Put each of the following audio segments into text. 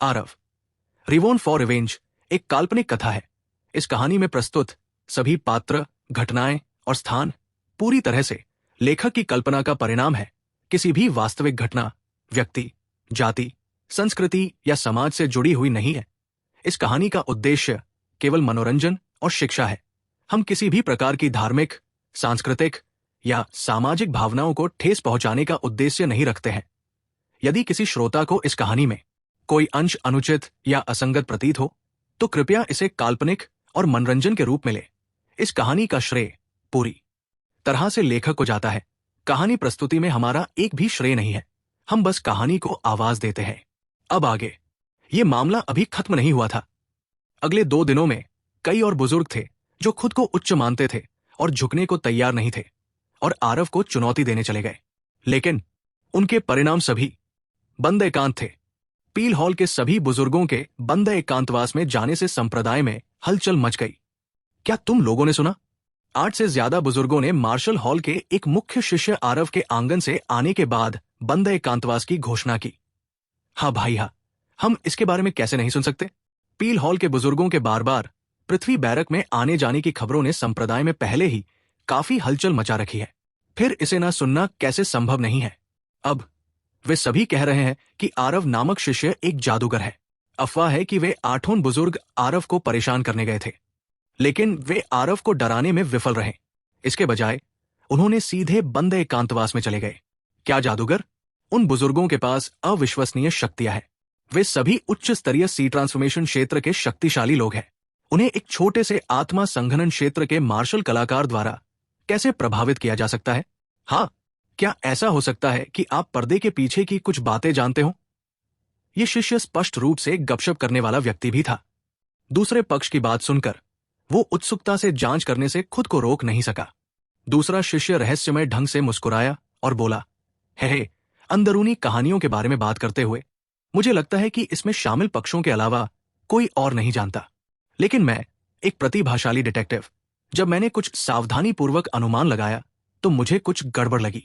Aarav, रिवॉन for revenge एक काल्पनिक कथा है। इस कहानी में प्रस्तुत सभी पात्र, घटनाएं और स्थान पूरी तरह से लेखक की कल्पना का परिणाम है, किसी भी वास्तविक घटना, व्यक्ति, जाति, संस्कृति या समाज से जुड़ी हुई नहीं है। इस कहानी का उद्देश्य केवल मनोरंजन और शिक्षा है। हम किसी भी प्रकार की धार्मिक, सांस्कृतिक या सामाजिक भावनाओं को ठेस पहुंचाने का उद्देश्य नहीं रखते हैं। यदि किसी श्रोता को इस कहानी में कोई अंश अनुचित या असंगत प्रतीत हो, तो कृपया इसे काल्पनिक और मनोरंजन के रूप में ले। इस कहानी का श्रेय पूरी तरह से लेखक को जाता है। कहानी प्रस्तुति में हमारा एक भी श्रेय नहीं है, हम बस कहानी को आवाज देते हैं। अब आगे, ये मामला अभी खत्म नहीं हुआ था। अगले 2 दिनों में कई और बुजुर्ग थे जो खुद को उच्च मानते थे और झुकने को तैयार नहीं थे और आरव को चुनौती देने चले गए। लेकिन उनके परिणाम सभी बंद एकांत थे। पील हॉल के सभी बुजुर्गों के बंद एकांतवास में जाने से संप्रदाय में हलचल मच गई। क्या तुम लोगों ने सुना? 8 से ज्यादा बुजुर्गों ने मार्शल हॉल के एक मुख्य शिष्य आरव के आंगन से आने के बाद बंद एकांतवास की घोषणा की। हाँ भाई हाँ, हम इसके बारे में कैसे नहीं सुन सकते? पील हॉल के बुजुर्गों के बार बार पृथ्वी बैरक में आने जाने की खबरों ने संप्रदाय में पहले ही काफी हलचल मचा रखी है। फिर इसे ना सुनना कैसे संभव नहीं है? अब वे सभी कह रहे हैं कि आरव नामक शिष्य एक जादूगर है। अफवाह है कि वे 8 बुजुर्ग आरव को परेशान करने गए थे, लेकिन वे आरव को डराने में विफल रहे। इसके बजाय उन्होंने सीधे बंद एकांतवास में चले गए। क्या जादूगर? उन बुजुर्गों के पास अविश्वसनीय शक्तियां हैं। वे सभी उच्च स्तरीय सी ट्रांसफॉर्मेशन क्षेत्र के शक्तिशाली लोग हैं। उन्हें एक छोटे से आत्मा संघनन क्षेत्र के मार्शल कलाकार द्वारा कैसे प्रभावित किया जा सकता है? हाँ, क्या ऐसा हो सकता है कि आप पर्दे के पीछे की कुछ बातें जानते हो? यह शिष्य स्पष्ट रूप से गपशप करने वाला व्यक्ति भी था। दूसरे पक्ष की बात सुनकर वो उत्सुकता से जांच करने से खुद को रोक नहीं सका। दूसरा शिष्य रहस्यमय ढंग से मुस्कुराया और बोला, हे, अंदरूनी कहानियों के बारे में बात करते हुए मुझे लगता है कि इसमें शामिल पक्षों के अलावा कोई और नहीं जानता। लेकिन मैं एक प्रतिभाशाली डिटेक्टिव, जब मैंने कुछ सावधानी पूर्वक अनुमान लगाया तो मुझे कुछ गड़बड़ लगी।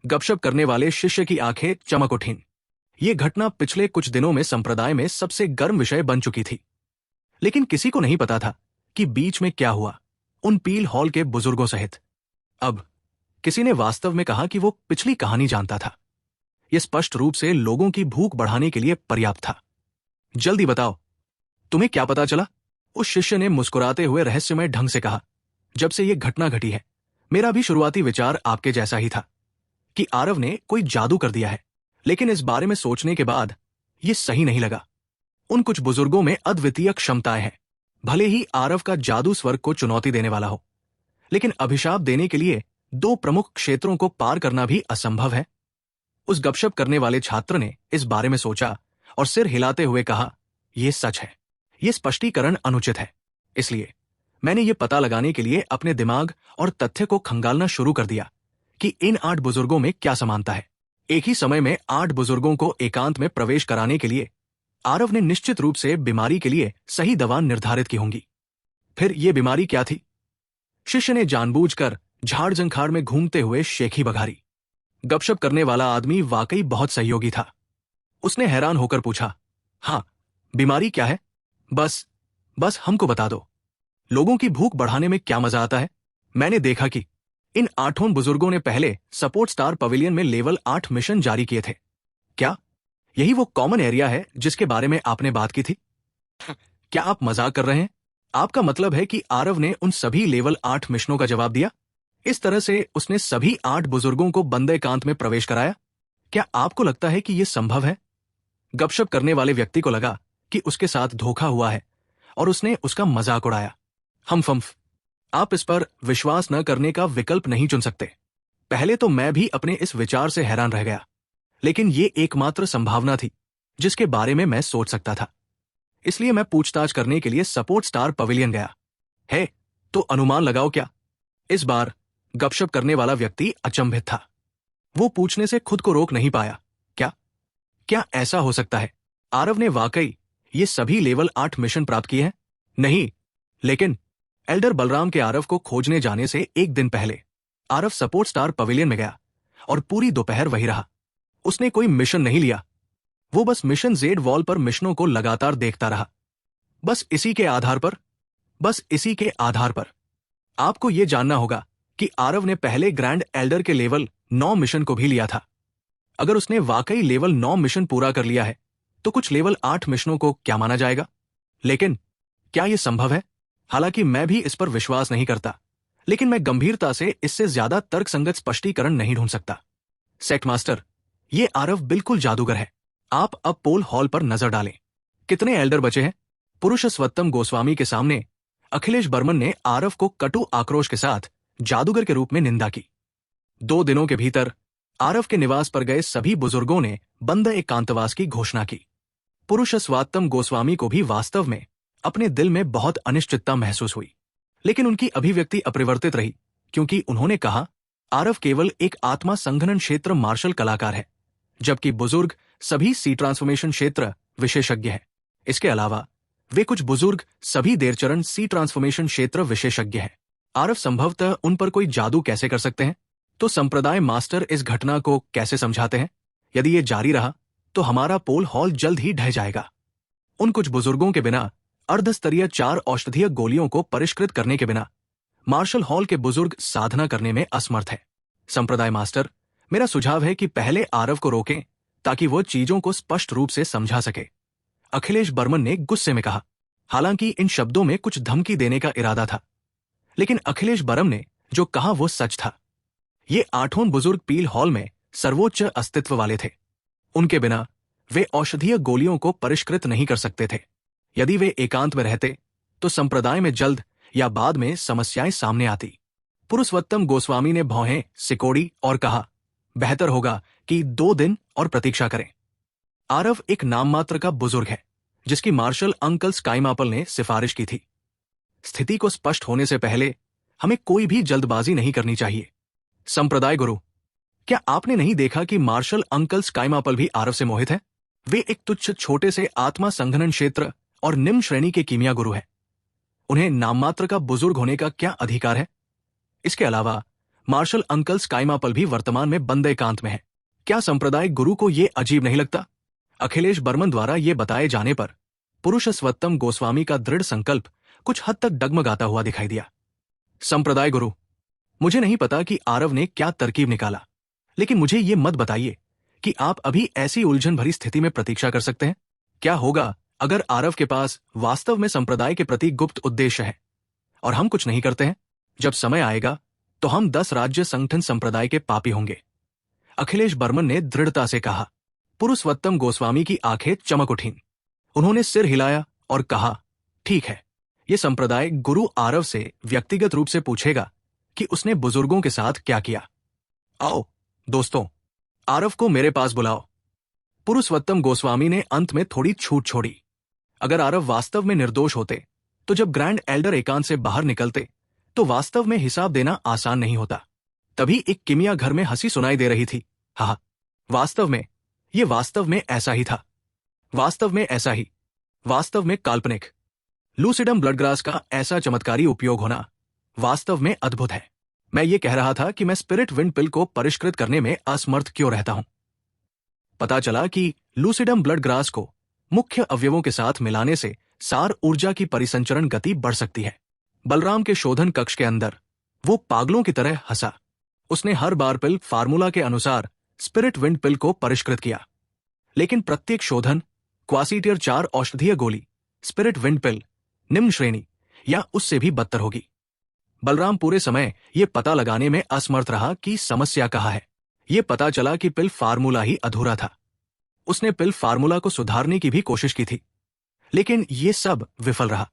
गपशप करने वाले शिष्य की आंखें चमक उठीं। ये घटना पिछले कुछ दिनों में संप्रदाय में सबसे गर्म विषय बन चुकी थी, लेकिन किसी को नहीं पता था कि बीच में क्या हुआ उन पील हॉल के बुजुर्गों सहित। अब किसी ने वास्तव में कहा कि वो पिछली कहानी जानता था। यह स्पष्ट रूप से लोगों की भूख बढ़ाने के लिए पर्याप्त था। जल्दी बताओ, तुम्हें क्या पता चला? उस शिष्य ने मुस्कुराते हुए रहस्यमय ढंग से कहा, जब से यह घटना घटी है मेरा भी शुरुआती विचार आपके जैसा ही था कि आरव ने कोई जादू कर दिया है, लेकिन इस बारे में सोचने के बाद यह सही नहीं लगा। उन कुछ बुजुर्गों में अद्वितीय क्षमताएं हैं। भले ही आरव का जादू स्वर्ग को चुनौती देने वाला हो, लेकिन अभिशाप देने के लिए 2 प्रमुख क्षेत्रों को पार करना भी असंभव है। उस गपशप करने वाले छात्र ने इस बारे में सोचा और सिर हिलाते हुए कहा, यह सच है। यह स्पष्टीकरण अनुचित है। इसलिए मैंने यह पता लगाने के लिए अपने दिमाग और तथ्य को खंगालना शुरू कर दिया कि इन 8 बुजुर्गों में क्या समानता है। एक ही समय में 8 बुजुर्गों को एकांत में प्रवेश कराने के लिए आरव ने निश्चित रूप से बीमारी के लिए सही दवा निर्धारित की होंगी। फिर यह बीमारी क्या थी? शिष्य ने जानबूझकर झाड़ जंखाड़ में घूमते हुए शेखी बघारी। गपशप करने वाला आदमी वाकई बहुत सहयोगी था। उसने हैरान होकर पूछा, हाँ, बीमारी क्या है? बस हमको बता दो। लोगों की भूख बढ़ाने में क्या मजा आता है? मैंने देखा कि इन 8 बुजुर्गों ने पहले सपोर्ट स्टार पवेलियन में लेवल 8 मिशन जारी किए थे। क्या यही वो कॉमन एरिया है जिसके बारे में आपने बात की थी? क्या आप मजाक कर रहे हैं? आपका मतलब है कि आरव ने उन सभी लेवल 8 मिशनों का जवाब दिया? इस तरह से उसने सभी 8 बुजुर्गों को बंद एकांत में प्रवेश कराया? क्या आपको लगता है कि यह संभव है? गपशप करने वाले व्यक्ति को लगा कि उसके साथ धोखा हुआ है और उसने उसका मजाक उड़ाया। हम्फ, आप इस पर विश्वास न करने का विकल्प नहीं चुन सकते। पहले तो मैं भी अपने इस विचार से हैरान रह गया, लेकिन ये एकमात्र संभावना थी जिसके बारे में मैं सोच सकता था। इसलिए मैं पूछताछ करने के लिए सपोर्ट स्टार पवेलियन गया। है तो अनुमान लगाओ क्या? इस बार गपशप करने वाला व्यक्ति अचंभित था। वो पूछने से खुद को रोक नहीं पाया। क्या ऐसा हो सकता है? आरव ने वाकई ये सभी लेवल 8 मिशन प्राप्त किए हैं? नहीं, लेकिन एल्डर बलराम के आरव को खोजने जाने से एक दिन पहले आरव सपोर्ट स्टार पवेलियन में गया और पूरी दोपहर वही रहा। उसने कोई मिशन नहीं लिया। वो बस मिशन जेड वॉल पर मिशनों को लगातार देखता रहा। बस इसी के आधार पर आपको यह जानना होगा कि आरव ने पहले ग्रैंड एल्डर के लेवल 9 मिशन को भी लिया था। अगर उसने वाकई लेवल 9 मिशन पूरा कर लिया है तो कुछ लेवल 8 मिशनों को क्या माना जाएगा? लेकिन क्या यह संभव है? हालांकि मैं भी इस पर विश्वास नहीं करता, लेकिन मैं गंभीरता से इससे ज्यादा तर्कसंगत स्पष्टीकरण नहीं ढूंढ सकता। सेक्ट मास्टर, ये आरव बिल्कुल जादूगर है। आप अब पोल हॉल पर नजर डालें। कितने एल्डर बचे हैं? पुरुषोत्तम गोस्वामी के सामने अखिलेश बर्मन ने आरव को कटु आक्रोश के साथ जादूगर के रूप में निंदा की। 2 दिनों के भीतर आरव के निवास पर गए सभी बुजुर्गों ने बंद एकांतवास की घोषणा की। पुरुषोत्तम गोस्वामी को भी वास्तव में अपने दिल में बहुत अनिश्चितता महसूस हुई, लेकिन उनकी अभिव्यक्ति अपरिवर्तित रही, क्योंकि उन्होंने कहा, आरव केवल एक आत्मा संघनन क्षेत्र मार्शल कलाकार है, जबकि बुजुर्ग सभी सी ट्रांसफॉर्मेशन क्षेत्र विशेषज्ञ हैं। इसके अलावा वे कुछ बुजुर्ग सभी देरचरण सी ट्रांसफॉर्मेशन क्षेत्र विशेषज्ञ हैं। आरव संभवतः उन पर कोई जादू कैसे कर सकते हैं? तो संप्रदाय मास्टर इस घटना को कैसे समझाते हैं? यदि ये जारी रहा तो हमारा पोल हॉल जल्द ही ढह जाएगा। उन कुछ बुजुर्गों के बिना अर्धस्तरीय 4 औषधीय गोलियों को परिष्कृत करने के बिना मार्शल हॉल के बुजुर्ग साधना करने में असमर्थ है। संप्रदाय मास्टर, मेरा सुझाव है कि पहले आरव को रोकें ताकि वो चीजों को स्पष्ट रूप से समझा सके, अखिलेश बर्मन ने गुस्से में कहा। हालांकि इन शब्दों में कुछ धमकी देने का इरादा था, लेकिन अखिलेश बर्मन ने जो कहा वो सच था। ये 8 बुजुर्ग पील हॉल में सर्वोच्च अस्तित्व वाले थे। उनके बिना वे औषधीय गोलियों को परिष्कृत नहीं कर सकते थे। यदि वे एकांत में रहते तो संप्रदाय में जल्द या बाद में समस्याएं सामने आती। पुरुषोत्तम गोस्वामी ने भौहें सिकोड़ी और कहा, बेहतर होगा कि 2 दिन और प्रतीक्षा करें। आरव एक नाम मात्र का बुजुर्ग है जिसकी मार्शल अंकल स्काईमापल ने सिफारिश की थी। स्थिति को स्पष्ट होने से पहले हमें कोई भी जल्दबाजी नहीं करनी चाहिए। संप्रदाय गुरु, क्या आपने नहीं देखा कि मार्शल अंकल स्काईमापल भी आरव से मोहित है? वे एक तुच्छ छोटे से आत्मा संघनन क्षेत्र और निम्न श्रेणी के कीमिया गुरु हैं। उन्हें नाममात्र का बुजुर्ग होने का क्या अधिकार है? इसके अलावा मार्शल अंकल स्काईमापल भी वर्तमान में बंद एकांत में है। क्या संप्रदाय गुरु को यह अजीब नहीं लगता? अखिलेश बर्मन द्वारा यह बताए जाने पर पुरुषोत्तम गोस्वामी का दृढ़ संकल्प कुछ हद तक डगमगाता हुआ दिखाई दिया। संप्रदाय गुरु, मुझे नहीं पता कि आरव ने क्या तरकीब निकाला, लेकिन मुझे ये मत बताइए कि आप अभी ऐसी उलझन भरी स्थिति में प्रतीक्षा कर सकते हैं। क्या होगा अगर आरव के पास वास्तव में संप्रदाय के प्रति गुप्त उद्देश्य है और हम कुछ नहीं करते हैं? जब समय आएगा तो हम 10 राज्य संगठन संप्रदाय के पापी होंगे, अखिलेश बर्मन ने दृढ़ता से कहा। पुरुषोत्तम गोस्वामी की आंखें चमक उठीं। उन्होंने सिर हिलाया और कहा, ठीक है, यह संप्रदाय गुरु आरव से व्यक्तिगत रूप से पूछेगा कि उसने बुजुर्गों के साथ क्या किया। आओ दोस्तों, आरव को मेरे पास बुलाओ। पुरुषोत्तम गोस्वामी ने अंत में थोड़ी छूट छोड़ी। अगर आरव वास्तव में निर्दोष होते तो जब ग्रैंड एल्डर एकांत से बाहर निकलते तो वास्तव में हिसाब देना आसान नहीं होता। तभी एक किमिया घर में हंसी सुनाई दे रही थी। हाँ, वास्तव में ऐसा ही था। वास्तव में काल्पनिक। लूसिडम ब्लडग्रास का ऐसा चमत्कारी उपयोग होना वास्तव में अद्भुत है। मैं ये कह रहा था कि मैं स्पिरिट विंड पिल को परिष्कृत करने में असमर्थ क्यों रहता हूं। पता चला कि लूसिडम ब्लडग्रास को मुख्य अवयवों के साथ मिलाने से सार ऊर्जा की परिसंचरण गति बढ़ सकती है। बलराम के शोधन कक्ष के अंदर वो पागलों की तरह हंसा। उसने हर बार पिल फार्मूला के अनुसार स्पिरिट विंड पिल को परिष्कृत किया, लेकिन प्रत्येक शोधन क्वासीटियर 4 औषधीय गोली स्पिरिट विंड पिल निम्न श्रेणी या उससे भी बदतर होगी। बलराम पूरे समय यह पता लगाने में असमर्थ रहा कि समस्या कहाँ है। यह पता चला कि पिल फार्मूला ही अधूरा था। उसने पिल फार्मूला को सुधारने की भी कोशिश की थी, लेकिन यह सब विफल रहा।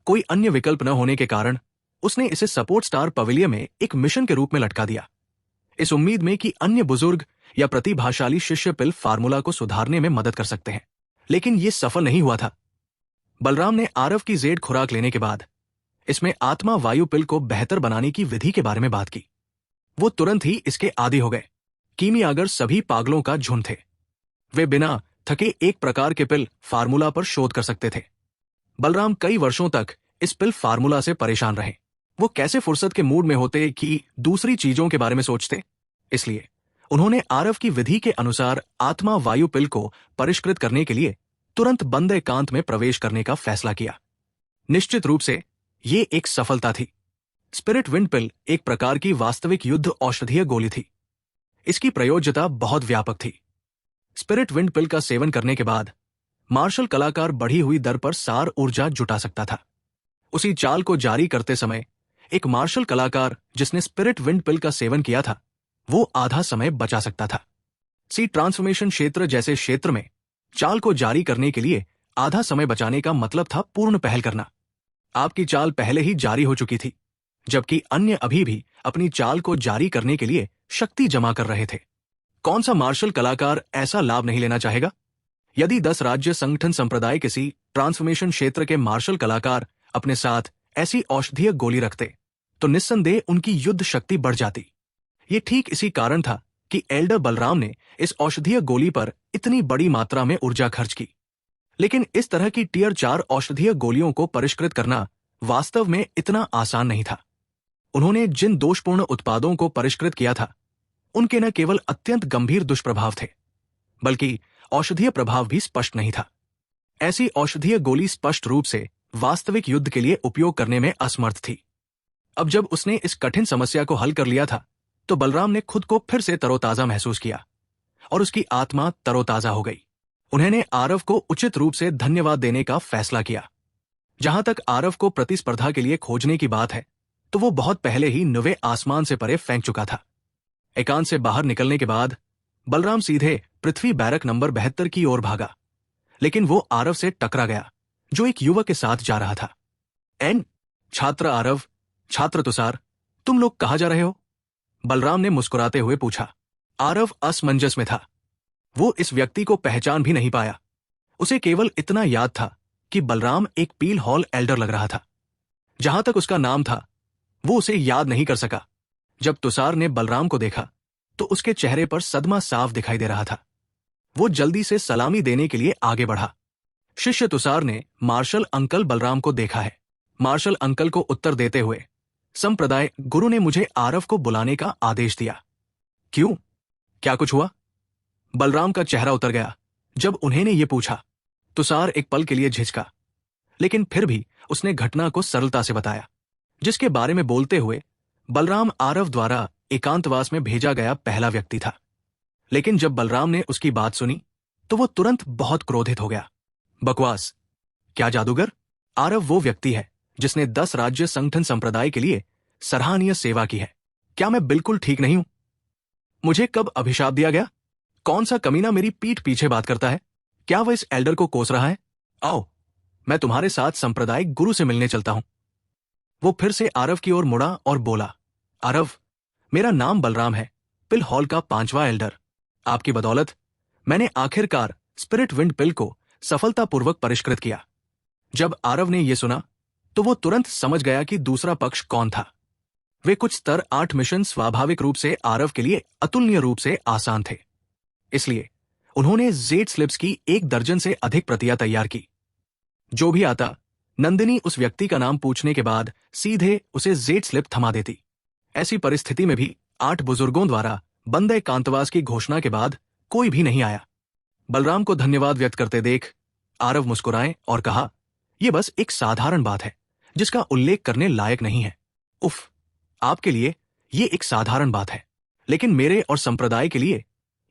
कोई अन्य विकल्प न होने के कारण उसने इसे सपोर्ट स्टार पवेलियन में एक मिशन के रूप में लटका दिया, इस उम्मीद में कि अन्य बुजुर्ग या प्रतिभाशाली शिष्य पिल फार्मूला को सुधारने में मदद कर सकते हैं। लेकिन यह सफल नहीं हुआ था। बलराम ने आरव की जेड खुराक लेने के बाद इसमें आत्मा वायु पिल को बेहतर बनाने की विधि के बारे में बात की। वो तुरंत ही इसके आदी हो गए। कीमियागर सभी पागलों का झुंड थे। वे बिना थके एक प्रकार के पिल फार्मूला पर शोध कर सकते थे। बलराम कई वर्षों तक इस पिल फार्मूला से परेशान रहे। वो कैसे फुर्सत के मूड में होते कि दूसरी चीजों के बारे में सोचते। इसलिए उन्होंने आरव की विधि के अनुसार आत्मा वायु पिल को परिष्कृत करने के लिए तुरंत बंद एकांत में प्रवेश करने का फैसला किया। निश्चित रूप से ये एक सफलता थी। स्पिरिट विंड पिल एक प्रकार की वास्तविक युद्ध औषधीय गोली थी। इसकी प्रयोज्यता बहुत व्यापक थी। स्पिरिट विंड पिल का सेवन करने के बाद मार्शल कलाकार बढ़ी हुई दर पर सार ऊर्जा जुटा सकता था। उसी चाल को जारी करते समय एक मार्शल कलाकार जिसने स्पिरिट विंड पिल का सेवन किया था वो आधा समय बचा सकता था। सी ट्रांसफॉर्मेशन क्षेत्र जैसे क्षेत्र में चाल को जारी करने के लिए आधा समय बचाने का मतलब था पूर्ण पहल करना। आपकी चाल पहले ही जारी हो चुकी थी, जबकि अन्य अभी भी अपनी चाल को जारी करने के लिए शक्ति जमा कर रहे थे। कौन सा मार्शल कलाकार ऐसा लाभ नहीं लेना चाहेगा? यदि 10 राज्य संगठन संप्रदाय किसी ट्रांसफॉर्मेशन क्षेत्र के मार्शल कलाकार अपने साथ ऐसी औषधीय गोली रखते तो निस्संदेह उनकी युद्ध शक्ति बढ़ जाती। ये ठीक इसी कारण था कि एल्डर बलराम ने इस औषधीय गोली पर इतनी बड़ी मात्रा में ऊर्जा खर्च की। लेकिन इस तरह की टियर 4 औषधीय गोलियों को परिष्कृत करना वास्तव में इतना आसान नहीं था। उन्होंने जिन दोषपूर्ण उत्पादों को परिष्कृत किया था उनके न केवल अत्यंत गंभीर दुष्प्रभाव थे, बल्कि औषधीय प्रभाव भी स्पष्ट नहीं था। ऐसी औषधीय गोली स्पष्ट रूप से वास्तविक युद्ध के लिए उपयोग करने में असमर्थ थी। अब जब उसने इस कठिन समस्या को हल कर लिया था तो बलराम ने खुद को फिर से तरोताजा महसूस किया और उसकी आत्मा तरोताजा हो गई। उन्होंने आरव को उचित रूप से धन्यवाद देने का फैसला किया। जहां तक आरव को प्रतिस्पर्धा के लिए खोजने की बात है तो वो बहुत पहले ही नवे आसमान से परे फेंक चुका था। एकांत से बाहर निकलने के बाद बलराम सीधे पृथ्वी बैरक नंबर 72 की ओर भागा, लेकिन वो आरव से टकरा गया जो एक युवक के साथ जा रहा था। छात्र आरव, छात्र तुषार, तुम लोग कहाँ जा रहे हो? बलराम ने मुस्कुराते हुए पूछा। आरव असमंजस में था। वो इस व्यक्ति को पहचान भी नहीं पाया। उसे केवल इतना याद था कि बलराम एक पील हॉल एल्डर लग रहा था। जहां तक उसका नाम था वो उसे याद नहीं कर सका। जब तुषार ने बलराम को देखा तो उसके चेहरे पर सदमा साफ दिखाई दे रहा था। वो जल्दी से सलामी देने के लिए आगे बढ़ा। शिष्य तुषार ने मार्शल अंकल बलराम को देखा है। मार्शल अंकल को उत्तर देते हुए संप्रदाय गुरु ने मुझे आरव को बुलाने का आदेश दिया। क्यों? क्या कुछ हुआ? बलराम का चेहरा उतर गया जब उन्होंने ये पूछा। तुषार एक पल के लिए झिझका, लेकिन फिर भी उसने घटना को सरलता से बताया, जिसके बारे में बोलते हुए बलराम आरव द्वारा एकांतवास में भेजा गया पहला व्यक्ति था। लेकिन जब बलराम ने उसकी बात सुनी तो वो तुरंत बहुत क्रोधित हो गया। बकवास! क्या जादूगर? आरव वो व्यक्ति है जिसने 10 राज्य संगठन संप्रदाय के लिए सराहनीय सेवा की है। क्या मैं बिल्कुल ठीक नहीं हूं? मुझे कब अभिशाप दिया गया? कौन सा कमीना मेरी पीठ पीछे बात करता है? क्या वह इस एल्डर को कोस रहा है? आओ, मैं तुम्हारे साथ संप्रदाय गुरु से मिलने चलता हूं। वो फिर से आरव की ओर मुड़ा और बोला। आरव, मेरा नाम बलराम है, पिल हॉल का 5वां एल्डर। आपकी बदौलत मैंने आखिरकार स्पिरिट विंड पिल को सफलतापूर्वक परिष्कृत किया। जब आरव ने यह सुना तो वो तुरंत समझ गया कि दूसरा पक्ष कौन था। वे कुछ स्तर 8 मिशन स्वाभाविक रूप से आरव के लिए अतुलनीय रूप से आसान थे। इसलिए उन्होंने जेड स्लिप्स की 1 दर्जन से अधिक प्रतियां तैयार की। जो भी आता, नंदिनी उस व्यक्ति का नाम पूछने के बाद सीधे उसे जेड स्लिप थमा देती। ऐसी परिस्थिति में भी 8 बुजुर्गों द्वारा बंद एकांतवास की घोषणा के बाद कोई भी नहीं आया। बलराम को धन्यवाद व्यक्त करते देख आरव मुस्कुराए और कहा, यह बस एक साधारण बात है जिसका उल्लेख करने लायक नहीं है। उफ, आपके लिए ये एक साधारण बात है, लेकिन मेरे और संप्रदाय के लिए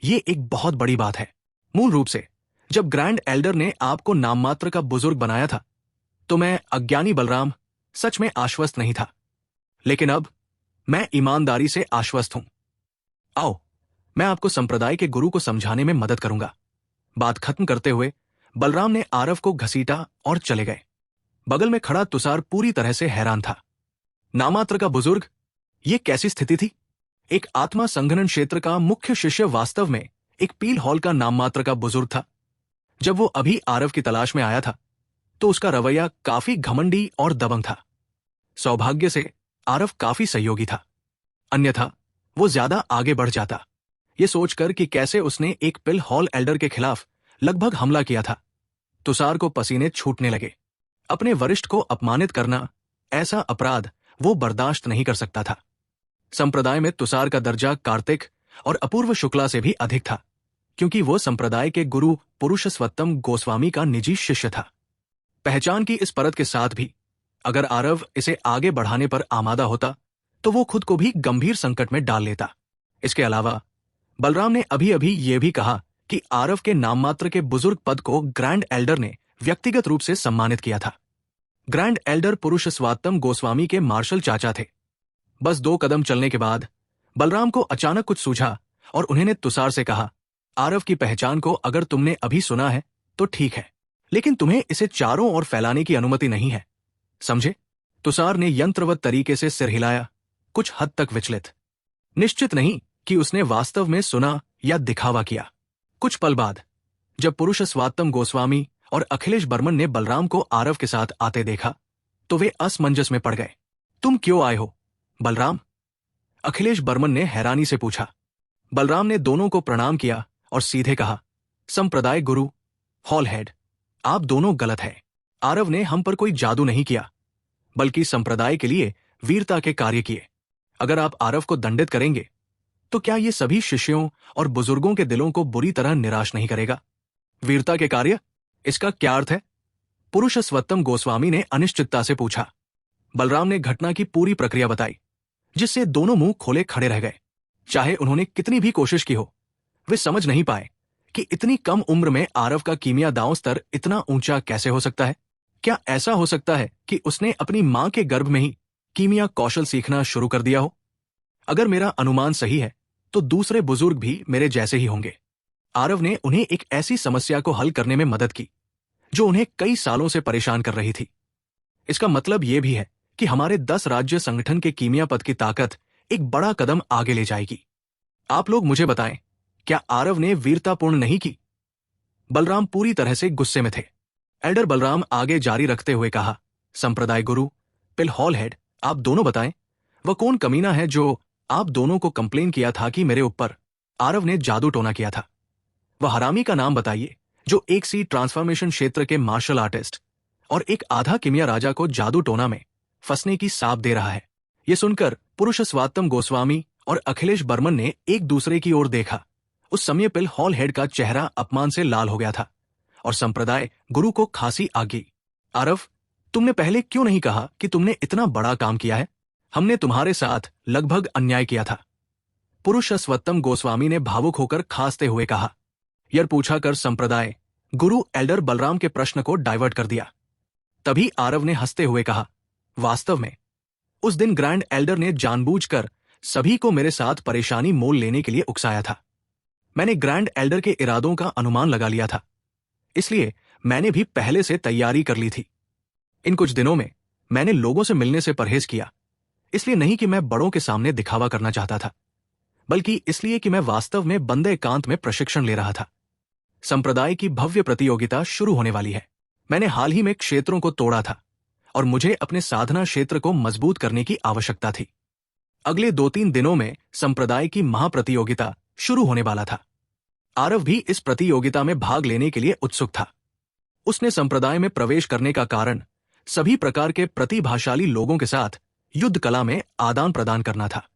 ये एक बहुत बड़ी बात है। मूल रूप से जब ग्रैंड एल्डर ने आपको नाममात्र का बुजुर्ग बनाया था तो मैं अज्ञानी बलराम सच में आश्वस्त नहीं था, लेकिन अब मैं ईमानदारी से आश्वस्त हूं। आओ, मैं आपको संप्रदाय के गुरु को समझाने में मदद करूंगा। बात खत्म करते हुए बलराम ने आरव को घसीटा और चले गए। बगल में खड़ा तुषार पूरी तरह से हैरान था। नाममात्र का बुजुर्ग, ये कैसी स्थिति थी? एक आत्मा संघनन क्षेत्र का मुख्य शिष्य वास्तव में एक पील हॉल का नाममात्र का बुजुर्ग था। जब वो अभी आरव की तलाश में आया था तो उसका रवैया काफी घमंडी और दबंग था। सौभाग्य से आरव काफी सहयोगी था, अन्यथा वो ज्यादा आगे बढ़ जाता। ये सोचकर कि कैसे उसने एक पिल हॉल एल्डर के खिलाफ लगभग हमला किया था, तुषार को पसीने छूटने लगे। अपने वरिष्ठ को अपमानित करना, ऐसा अपराध वो बर्दाश्त नहीं कर सकता था। संप्रदाय में तुषार का दर्जा कार्तिक और अपूर्व शुक्ला से भी अधिक था, क्योंकि वो संप्रदाय के गुरु पुरुषोत्तम गोस्वामी का निजी शिष्य था। पहचान की इस परत के साथ भी अगर आरव इसे आगे बढ़ाने पर आमादा होता तो वो खुद को भी गंभीर संकट में डाल लेता। इसके अलावा बलराम ने अभी अभी ये भी कहा कि आरव के नाममात्र के बुजुर्ग पद को ग्रैंड एल्डर ने व्यक्तिगत रूप से सम्मानित किया था। ग्रैंड एल्डर पुरुषोत्तम गोस्वामी के मार्शल चाचा थे। बस 2 कदम चलने के बाद बलराम को अचानक कुछ सूझा और उन्होंने तुषार से कहा, आरव की पहचान को अगर तुमने अभी सुना है तो ठीक है, लेकिन तुम्हें इसे चारों ओर फैलाने की अनुमति नहीं है, समझे? तुषार ने यंत्रवत तरीके से सिर हिलाया, कुछ हद तक विचलित, निश्चित नहीं कि उसने वास्तव में सुना या दिखावा किया। कुछ पल बाद जब पुरुषोत्तम गोस्वामी और अखिलेश बर्मन ने बलराम को आरव के साथ आते देखा तो वे असमंजस में पड़ गए। तुम क्यों आए हो, बलराम? अखिलेश बर्मन ने हैरानी से पूछा। बलराम ने दोनों को प्रणाम किया और सीधे कहा, संप्रदाय गुरु हॉल हेड, आप दोनों गलत हैं। आरव ने हम पर कोई जादू नहीं किया, बल्कि संप्रदाय के लिए वीरता के कार्य किए। अगर आप आरव को दंडित करेंगे तो क्या ये सभी शिष्यों और बुजुर्गों के दिलों को बुरी तरह निराश नहीं करेगा? वीरता के कार्य, इसका क्या अर्थ है? पुरुषोत्तम गोस्वामी ने अनिश्चितता से पूछा। बलराम ने घटना की पूरी प्रक्रिया बताई, जिससे दोनों मुंह खोले खड़े रह गए। चाहे उन्होंने कितनी भी कोशिश की हो, वे समझ नहीं पाए कि इतनी कम उम्र में आरव का कीमिया दांव स्तर इतना ऊंचा कैसे हो सकता है। क्या ऐसा हो सकता है कि उसने अपनी मां के गर्भ में ही कीमिया कौशल सीखना शुरू कर दिया हो? अगर मेरा अनुमान सही है तो दूसरे बुजुर्ग भी मेरे जैसे ही होंगे। आरव ने उन्हें एक ऐसी समस्या को हल करने में मदद की जो उन्हें कई सालों से परेशान कर रही थी। इसका मतलब यह भी है कि हमारे 10 राज्य संगठन के कीमिया पद की ताकत एक बड़ा कदम आगे ले जाएगी। आप लोग मुझे बताएं, क्या आरव ने वीरतापूर्ण नहीं की? बलराम पूरी तरह से गुस्से में थे। एल्डर बलराम आगे जारी रखते हुए कहा, संप्रदाय गुरु पिल हॉल हेड, आप दोनों बताएं, वह कौन कमीना है जो आप दोनों को कंप्लेन किया था कि मेरे ऊपर आरव ने जादू टोना किया था? वह हरामी का नाम बताइए जो एक सी ट्रांसफॉर्मेशन क्षेत्र के मार्शल आर्टिस्ट और एक आधा कीमिया राजा को जादू टोना में फंसने की साप दे रहा है। यह सुनकर पुरुषोत्तम गोस्वामी और अखिलेश बर्मन ने एक दूसरे की ओर देखा। उस समय पिल हॉल हेड का चेहरा अपमान से लाल हो गया था और संप्रदाय गुरु को खांसी आ गई। आरव, तुमने पहले क्यों नहीं कहा कि तुमने इतना बड़ा काम किया है? हमने तुम्हारे साथ लगभग अन्याय किया था, पुरुषोत्तम गोस्वामी ने भावुक होकर खांसते हुए कहा। यह पूछा कर संप्रदाय गुरु एल्डर बलराम के प्रश्न को डाइवर्ट कर दिया। तभी आरव ने हंसते हुए कहा, वास्तव में उस दिन ग्रैंड एल्डर ने जानबूझकर सभी को मेरे साथ परेशानी मोल लेने के लिए उकसाया था। मैंने ग्रैंड एल्डर के इरादों का अनुमान लगा लिया था, इसलिए मैंने भी पहले से तैयारी कर ली थी। इन कुछ दिनों में मैंने लोगों से मिलने से परहेज किया, इसलिए नहीं कि मैं बड़ों के सामने दिखावा करना चाहता था, बल्कि इसलिए कि मैं वास्तव में बंदे एकांत में प्रशिक्षण ले रहा था। संप्रदाय की भव्य प्रतियोगिता शुरू होने वाली है। मैंने हाल ही में क्षेत्रों को तोड़ा था और मुझे अपने साधना क्षेत्र को मजबूत करने की आवश्यकता थी। अगले 2-3 दिनों में संप्रदाय की महाप्रतियोगिता शुरू होने वाला था। आरव भी इस प्रतियोगिता में भाग लेने के लिए उत्सुक था। उसने संप्रदाय में प्रवेश करने का कारण सभी प्रकार के प्रतिभाशाली लोगों के साथ युद्ध कला में आदान प्रदान करना था।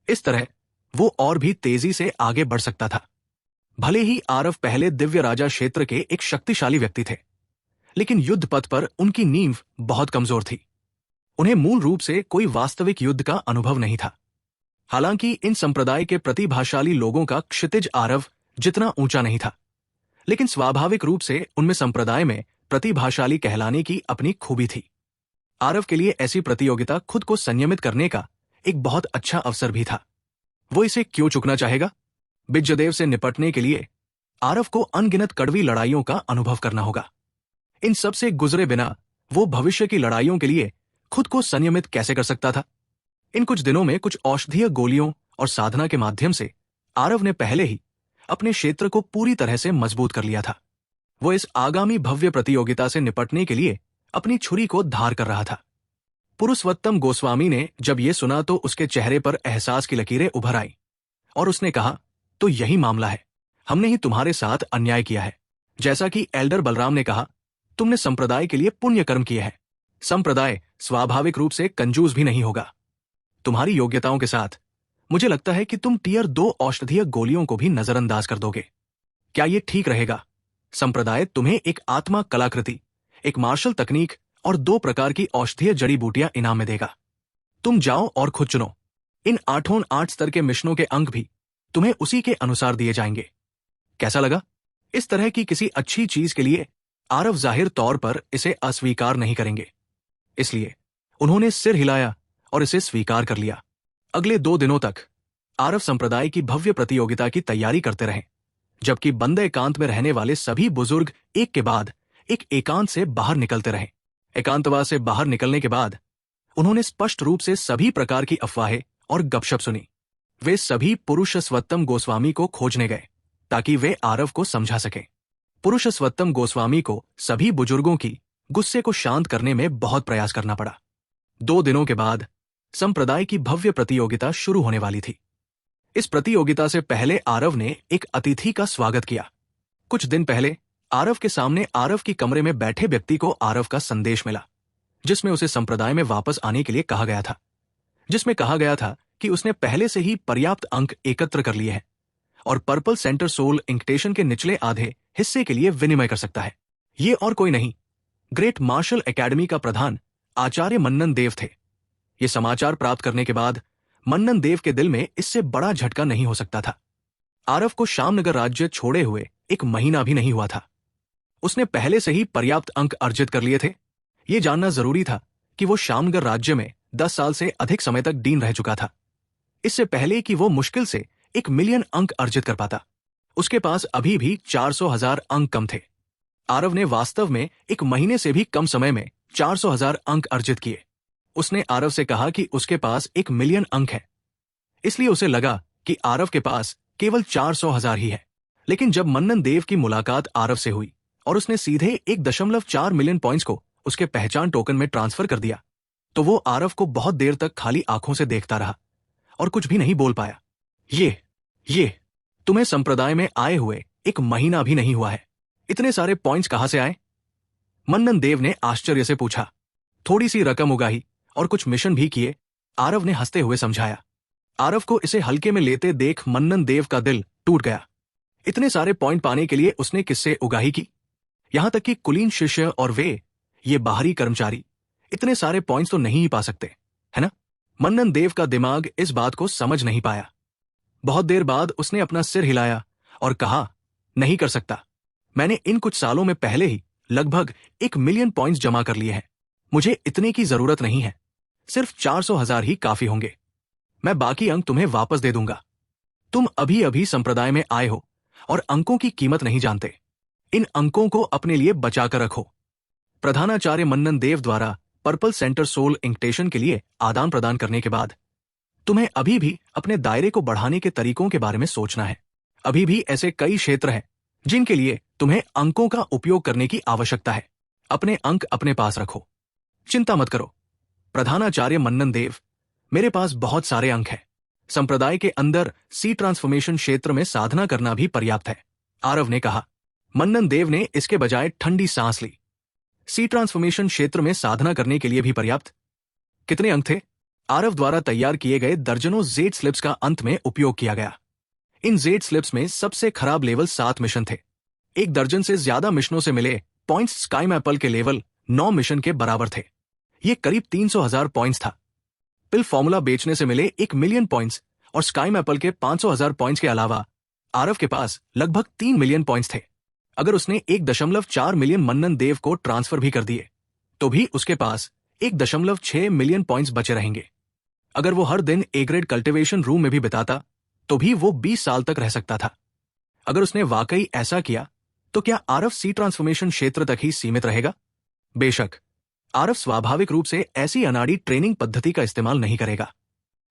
इस तरह वो और भी तेजी से आगे बढ़ सकता था। भले ही आरव पहले दिव्य राजा क्षेत्र के एक शक्तिशाली व्यक्ति थे, लेकिन युद्ध पथ पर उनकी नींव बहुत कमजोर थी। उन्हें मूल रूप से कोई वास्तविक युद्ध का अनुभव नहीं था। हालांकि इन संप्रदाय के प्रतिभाशाली लोगों का क्षितिज आरव जितना ऊंचा नहीं था, लेकिन स्वाभाविक रूप से उनमें संप्रदाय में प्रतिभाशाली कहलाने की अपनी खूबी थी। आरव के लिए ऐसी प्रतियोगिता खुद को संयमित करने का एक बहुत अच्छा अवसर भी था। वो इसे क्यों चुकना चाहेगा? बिज्जदेव से निपटने के लिए आरव को अनगिनत कड़वी लड़ाइयों का अनुभव करना होगा। इन सब से गुजरे बिना वो भविष्य की लड़ाइयों के लिए खुद को संयमित कैसे कर सकता था? इन कुछ दिनों में कुछ औषधीय गोलियों और साधना के माध्यम से आरव ने पहले ही अपने क्षेत्र को पूरी तरह से मजबूत कर लिया था। वो इस आगामी भव्य प्रतियोगिता से निपटने के लिए अपनी छुरी को धार कर रहा था। पुरुषोत्तम गोस्वामी ने जब ये सुना तो उसके चेहरे पर एहसास की लकीरें उभर आई और उसने कहा, तो यही मामला है, हमने ही तुम्हारे साथ अन्याय किया है। जैसा कि एल्डर बलराम ने कहा, तुमने संप्रदाय के लिए पुण्य कर्म किए हैं। संप्रदाय स्वाभाविक रूप से कंजूस भी नहीं होगा। तुम्हारी योग्यताओं के साथ मुझे लगता है कि तुम टियर 2 औषधीय गोलियों को भी नजरअंदाज कर दोगे। क्या ये ठीक रहेगा? संप्रदाय तुम्हें एक आत्मा कलाकृति, एक मार्शल तकनीक और 2 प्रकार की औषधीय जड़ी बूटियां इनाम में देगा। तुम जाओ और खुद चुनो। इन 8 स्तर के मिशनों के अंक भी तुम्हें उसी के अनुसार दिए जाएंगे। कैसा लगा? इस तरह की किसी अच्छी चीज के लिए आरव जाहिर तौर पर इसे अस्वीकार नहीं करेंगे, इसलिए उन्होंने सिर हिलाया और इसे स्वीकार कर लिया। अगले 2 दिनों तक आरव संप्रदाय की भव्य प्रतियोगिता की तैयारी करते रहे, जबकि बंद एकांत में रहने वाले सभी बुजुर्ग एक के बाद एक एकांत से बाहर निकलते रहे। एकांतवास से बाहर निकलने के बाद उन्होंने स्पष्ट रूप से सभी प्रकार की अफवाहें और गपशप सुनी। वे सभी पुरुषोत्तम गोस्वामी को खोजने गए ताकि वे आरव को समझा सकें। पुरुषोत्तम गोस्वामी को सभी बुजुर्गों की गुस्से को शांत करने में बहुत प्रयास करना पड़ा। 2 दिनों के बाद संप्रदाय की भव्य प्रतियोगिता शुरू होने वाली थी। इस प्रतियोगिता से पहले आरव ने एक अतिथि का स्वागत किया। कुछ दिन पहले आरव के सामने आरव की कमरे में बैठे व्यक्ति को आरव का संदेश मिला, जिसमें उसे संप्रदाय में वापस आने के लिए कहा गया था, जिसमें कहा गया था कि उसने पहले से ही पर्याप्त अंक एकत्र कर लिए हैं और पर्पल सेंटर सोल इंक्टेशन के निचले आधे हिस्से के लिए विनिमय कर सकता है। ये और कोई नहीं, ग्रेट मार्शल एकेडमी का प्रधान आचार्य मन्नन देव थे। ये समाचार प्राप्त करने के बाद मन्नन देव के दिल में इससे बड़ा झटका नहीं हो सकता था। आरव को श्यामनगर राज्य छोड़े हुए 1 महीना भी नहीं हुआ था। उसने पहले से ही पर्याप्त अंक अर्जित कर लिए थे। ये जानना जरूरी था कि वो श्यामनगर राज्य में 10 साल से अधिक समय तक डीन रह चुका था। इससे पहले कि वो मुश्किल से 1 मिलियन अंक अर्जित कर पाता, उसके पास अभी भी 400,000 अंक कम थे। आरव ने वास्तव में 1 महीने से भी कम समय में 400,000 अंक अर्जित किए। उसने आरव से कहा कि उसके पास 1 मिलियन अंक है, इसलिए उसे लगा कि आरव के पास केवल 400,000 ही है। लेकिन जब मन्नन देव की मुलाकात आरव से हुई और उसने सीधे 1.4 मिलियन पॉइंट्स को उसके पहचान टोकन में ट्रांसफर कर दिया, तो वो आरव को बहुत देर तक खाली आंखों से देखता रहा और कुछ भी नहीं बोल पाया। ये तुम्हें संप्रदाय में आए हुए 1 महीना भी नहीं हुआ है, इतने सारे पॉइंट्स कहां से आए? मन्नन देव ने आश्चर्य से पूछा। थोड़ी सी रकम उगाही और कुछ मिशन भी किए, आरव ने हंसते हुए समझाया। आरव को इसे हल्के में लेते देख मन्नन देव का दिल टूट गया। इतने सारे पॉइंट पाने के लिए उसने किससे उगाही की? यहां तक कि कुलीन शिष्य और ये बाहरी कर्मचारी इतने सारे पॉइंट्स तो नहीं ही पा सकते, है ना? मन्नन देव का दिमाग इस बात को समझ नहीं पाया। बहुत देर बाद उसने अपना सिर हिलाया और कहा, नहीं कर सकता। मैंने इन कुछ सालों में पहले ही लगभग 1 मिलियन पॉइंट्स जमा कर लिए हैं। मुझे इतने की जरूरत नहीं है, सिर्फ 400,000 ही काफी होंगे। मैं बाकी अंक तुम्हें वापस दे दूंगा। तुम अभी अभी संप्रदाय में आए हो और अंकों की कीमत नहीं जानते। इन अंकों को अपने लिए बचाकर रखो। प्रधानाचार्य मन्नन देव द्वारा पर्पल सेंटर सोल इंक्टेशन के लिए आदान प्रदान करने के बाद तुम्हें अभी भी अपने दायरे को बढ़ाने के तरीकों के बारे में सोचना है। अभी भी ऐसे कई क्षेत्र हैं जिनके लिए तुम्हें अंकों का उपयोग करने की आवश्यकता है। अपने अंक अपने पास रखो, चिंता मत करो। प्रधानाचार्य मन्नन देव, मेरे पास बहुत सारे अंक हैं। संप्रदाय के अंदर सी ट्रांसफॉर्मेशन क्षेत्र में साधना करना भी पर्याप्त है, आरव ने कहा। मन्नन देव ने इसके बजाय ठंडी सांस ली। सी ट्रांसफॉर्मेशन क्षेत्र में साधना करने के लिए भी पर्याप्त? कितने अंक थे? आरव द्वारा तैयार किए गए दर्जनों जेड स्लिप्स का अंत में उपयोग किया गया। इन जेड स्लिप्स में सबसे खराब लेवल 7 मिशन थे। 1 दर्जन से ज्यादा मिशनों से मिले पॉइंट्स स्काई मैपल के लेवल 9 मिशन के बराबर थे। ये करीब 300,000 पॉइंट्स था। पिल फॉर्मूला बेचने से मिले 1 मिलियन पॉइंट्स और स्काई मैपल के 500,000 पॉइंट्स के अलावा आरव के पास लगभग 3 मिलियन पॉइंट्स थे। अगर उसने 1.4 मिलियन मन्नन देव को ट्रांसफर भी कर दिए तो भी उसके पास 1.6 मिलियन पॉइंट्स बचे रहेंगे। अगर वो हर दिन ए ग्रेड कल्टिवेशन रूम में भी बिताता तो भी वो 20 साल तक रह सकता था। अगर उसने वाकई ऐसा किया तो क्या आरव सी ट्रांसफॉर्मेशन क्षेत्र तक ही सीमित रहेगा? बेशक, आरव स्वाभाविक रूप से ऐसी अनाड़ी ट्रेनिंग पद्धति का इस्तेमाल नहीं करेगा।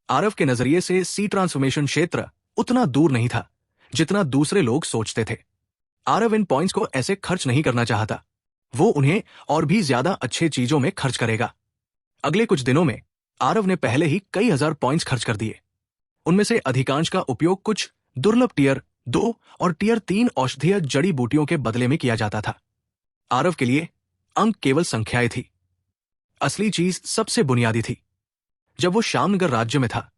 आरव के नजरिए से सी ट्रांसफॉर्मेशन क्षेत्र उतना दूर नहीं था जितना दूसरे लोग सोचते थे। आरव इन पॉइंट्स को ऐसे खर्च नहीं करना चाहता। वो उन्हें और भी ज्यादा अच्छे चीजों में खर्च करेगा। अगले कुछ दिनों में आरव ने पहले ही कई हजार पॉइंट्स खर्च कर दिए। उनमें से अधिकांश का उपयोग कुछ दुर्लभ टियर 2 और टियर 3 औषधीय जड़ी बूटियों के बदले में किया जाता था। आरव के लिए अंक केवल संख्याएं थी। असली चीज सबसे बुनियादी थी। जब वो श्यामनगर राज्य में था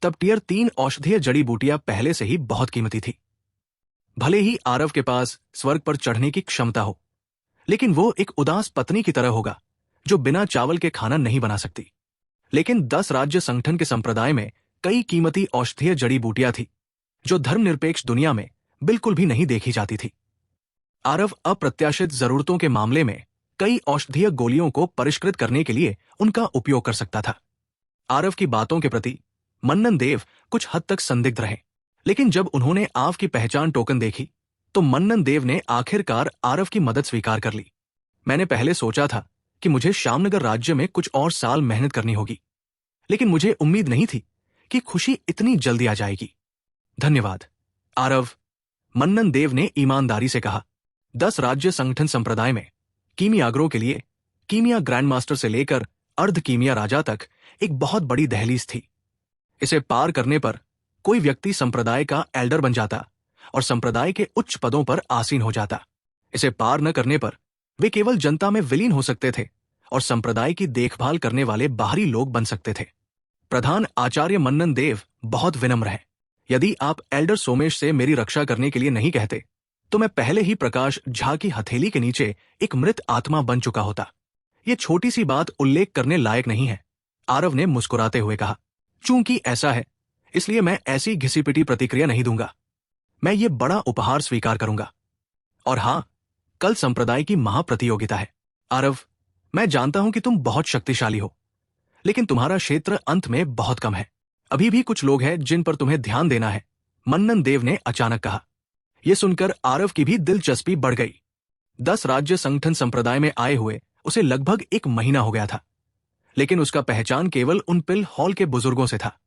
तब टियर 3 औषधीय जड़ी बूटियां पहले से ही बहुत कीमती थी। भले ही आरव के पास स्वर्ग पर चढ़ने की क्षमता हो, लेकिन वो एक उदास पत्नी की तरह होगा जो बिना चावल के खाना नहीं बना सकती। लेकिन 10 राज्य संगठन के संप्रदाय में कई कीमती औषधीय जड़ी बूटियां थी जो धर्मनिरपेक्ष दुनिया में बिल्कुल भी नहीं देखी जाती थी। आरव अप्रत्याशित जरूरतों के मामले में कई औषधीय गोलियों को परिष्कृत करने के लिए उनका उपयोग कर सकता था। आरव की बातों के प्रति मन्नन देव कुछ हद तक संदिग्ध रहे, लेकिन जब उन्होंने आव की पहचान टोकन देखी तो मन्नन देव ने आखिरकार आरव की मदद स्वीकार कर ली। मैंने पहले सोचा था कि मुझे श्यामनगर राज्य में कुछ और साल मेहनत करनी होगी, लेकिन मुझे उम्मीद नहीं थी कि खुशी इतनी जल्दी आ जाएगी। धन्यवाद आरव, मन्नन देव ने ईमानदारी से कहा। 10 राज्य संगठन संप्रदाय में कीमियागरों के लिए कीमिया ग्रैंडमास्टर से लेकर अर्ध कीमिया राजा तक एक बहुत बड़ी दहलीज थी। इसे पार करने पर कोई व्यक्ति संप्रदाय का एल्डर बन जाता और संप्रदाय के उच्च पदों पर आसीन हो जाता। इसे पार न करने पर वे केवल जनता में विलीन हो सकते थे और संप्रदाय की देखभाल करने वाले बाहरी लोग बन सकते थे। प्रधान आचार्य मन्नन देव बहुत विनम्र है। यदि आप एल्डर सोमेश से मेरी रक्षा करने के लिए नहीं कहते तो मैं पहले ही प्रकाश झा की हथेली के नीचे एक मृत आत्मा बन चुका होता। ये छोटी सी बात उल्लेख करने लायक नहीं है, आरव ने मुस्कुराते हुए कहा। चूंकि ऐसा है, इसलिए मैं ऐसी घिसी पिटी प्रतिक्रिया नहीं दूंगा। मैं ये बड़ा उपहार स्वीकार करूंगा। और हां, कल संप्रदाय की महाप्रतियोगिता है। आरव, मैं जानता हूं कि तुम बहुत शक्तिशाली हो, लेकिन तुम्हारा क्षेत्र अंत में बहुत कम है। अभी भी कुछ लोग हैं जिन पर तुम्हें ध्यान देना है, मन्नन देव ने अचानक कहा। यह सुनकर आरव की भी दिलचस्पी बढ़ गई। 10 राज्य संगठन संप्रदाय में आए हुए उसे लगभग 1 महीना हो गया था, लेकिन उसका पहचान केवल उन पिल हॉल के बुजुर्गों से था।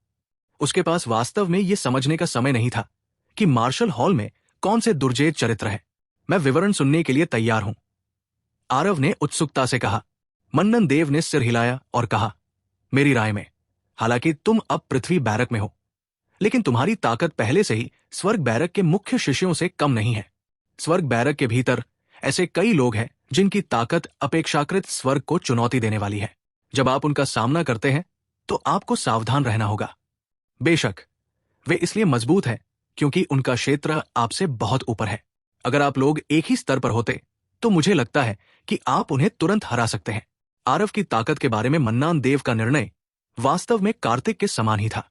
उसके पास वास्तव में यह समझने का समय नहीं था कि मार्शल हॉल में कौन से दुर्जेद चरित्र है। मैं विवरण सुनने के लिए तैयार हूं, आरव ने उत्सुकता से कहा। मन्नन देव ने सिर हिलाया और कहा, मेरी राय में, हालांकि तुम अब पृथ्वी बैरक में हो, लेकिन तुम्हारी ताकत पहले से ही स्वर्ग बैरक के मुख्य शिष्यों से कम नहीं है। स्वर्ग बैरक के भीतर ऐसे कई लोग हैं जिनकी ताकत अपेक्षाकृत स्वर्ग को चुनौती देने वाली है। जब आप उनका सामना करते हैं तो आपको सावधान रहना होगा। बेशक वे इसलिए मजबूत हैं क्योंकि उनका क्षेत्र आपसे बहुत ऊपर है। अगर आप लोग एक ही स्तर पर होते तो मुझे लगता है कि आप उन्हें तुरंत हरा सकते हैं। आरव की ताकत के बारे में मन्नान देव का निर्णय वास्तव में कार्तिक के समान ही था।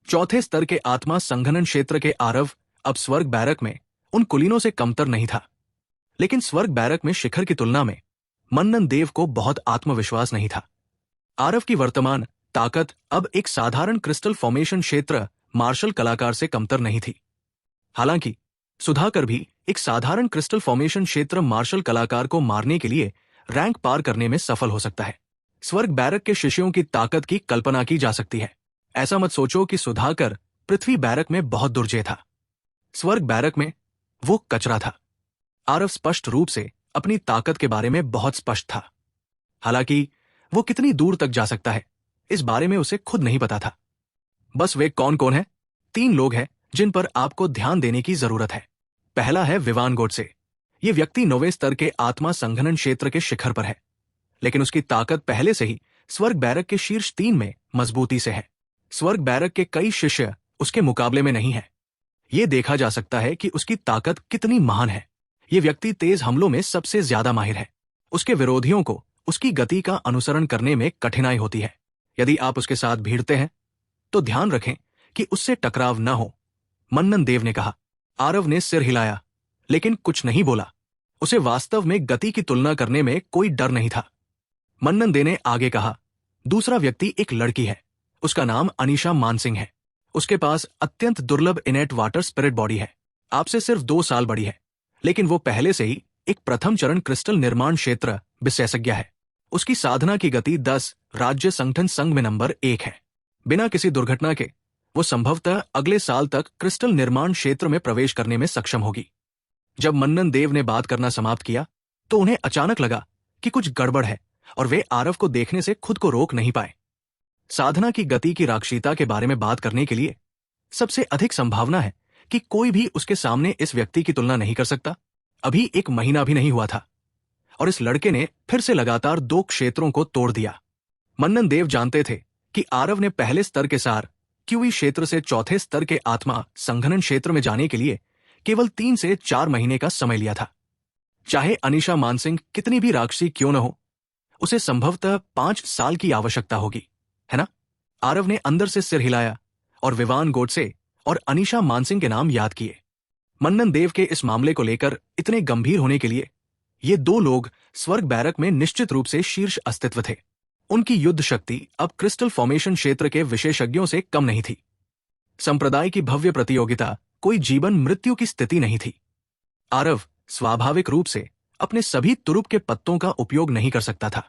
चौथे स्तर के आत्मा संघनन क्षेत्र के आरव अब स्वर्ग बैरक में उन कुलीनों से कमतर नहीं था, लेकिन स्वर्ग बैरक में शिखर की तुलना में मन्नन देव को बहुत आत्मविश्वास नहीं था। आरव की वर्तमान ताकत अब एक साधारण क्रिस्टल फॉर्मेशन क्षेत्र मार्शल कलाकार से कमतर नहीं थी। हालांकि सुधाकर भी एक साधारण क्रिस्टल फॉर्मेशन क्षेत्र मार्शल कलाकार को मारने के लिए रैंक पार करने में सफल हो सकता है। स्वर्ग बैरक के शिष्यों की ताकत की कल्पना की जा सकती है। ऐसा मत सोचो कि सुधाकर पृथ्वी बैरक में बहुत दुर्जय था। स्वर्ग बैरक में वो कचरा था। आरव स्पष्ट रूप से अपनी ताकत के बारे में बहुत स्पष्ट था। हालांकि वो कितनी दूर तक जा सकता है, इस बारे में उसे खुद नहीं पता था। बस वे कौन कौन है? 3 लोग हैं जिन पर आपको ध्यान देने की जरूरत है। पहला है विवान गोडसे। ये व्यक्ति 9वें स्तर के आत्मा संघनन क्षेत्र के शिखर पर है, लेकिन उसकी ताकत पहले से ही स्वर्ग बैरक के शीर्ष 3 में मजबूती से है। स्वर्ग बैरक के कई शिष्य उसके मुकाबले में नहीं है। ये देखा जा सकता है कि उसकी ताकत कितनी महान है। ये व्यक्ति तेज हमलों में सबसे ज्यादा माहिर है। उसके विरोधियों को उसकी गति का अनुसरण करने में कठिनाई होती है। यदि आप उसके साथ भिड़ते हैं तो ध्यान रखें कि उससे टकराव न हो, मन्नन देव ने कहा। आरव ने सिर हिलाया, लेकिन कुछ नहीं बोला। उसे वास्तव में गति की तुलना करने में कोई डर नहीं था। मन्नन देव ने आगे कहा, दूसरा व्यक्ति एक लड़की है। उसका नाम अनीशा मानसिंह है। उसके पास अत्यंत दुर्लभ इनेट वाटर स्पिरिट बॉडी है। आपसे सिर्फ 2 साल बड़ी है, लेकिन वो पहले से ही एक प्रथम चरण क्रिस्टल निर्माण क्षेत्र विशेषज्ञ है। उसकी साधना की गति 10 राज्य संगठन संघ में नंबर 1 है। बिना किसी दुर्घटना के वो संभवतः अगले साल तक क्रिस्टल निर्माण क्षेत्र में प्रवेश करने में सक्षम होगी। जब मन्नन देव ने बात करना समाप्त किया तो उन्हें अचानक लगा कि कुछ गड़बड़ है और वे आरव को देखने से खुद को रोक नहीं पाए। साधना की गति की राक्षसीता के बारे में बात करने के लिए सबसे अधिक संभावना है कि कोई भी उसके सामने इस व्यक्ति की तुलना नहीं कर सकता। अभी 1 महीना भी नहीं हुआ था और इस लड़के ने फिर से लगातार 2 क्षेत्रों को तोड़ दिया। मन्नन देव जानते थे कि आरव ने पहले स्तर के सार क्यूई क्षेत्र से चौथे स्तर के आत्मा संघनन क्षेत्र में जाने के लिए केवल 3 से 4 महीने का समय लिया था। चाहे अनीशा मानसिंह कितनी भी राक्षसी क्यों न हो, उसे संभवतः 5 साल की आवश्यकता होगी, है ना? आरव ने अंदर से सिर हिलाया और विवान गोडसे और अनीशा मानसिंह के नाम याद किए। मन्नन देव के इस मामले को लेकर इतने गंभीर होने के लिए ये 2 लोग स्वर्ग बैरक में निश्चित रूप से शीर्ष अस्तित्व थे। उनकी युद्ध शक्ति अब क्रिस्टल फॉर्मेशन क्षेत्र के विशेषज्ञों से कम नहीं थी। संप्रदाय की भव्य प्रतियोगिता कोई जीवन मृत्यु की स्थिति नहीं थी। आरव स्वाभाविक रूप से अपने सभी तुरुप के पत्तों का उपयोग नहीं कर सकता था।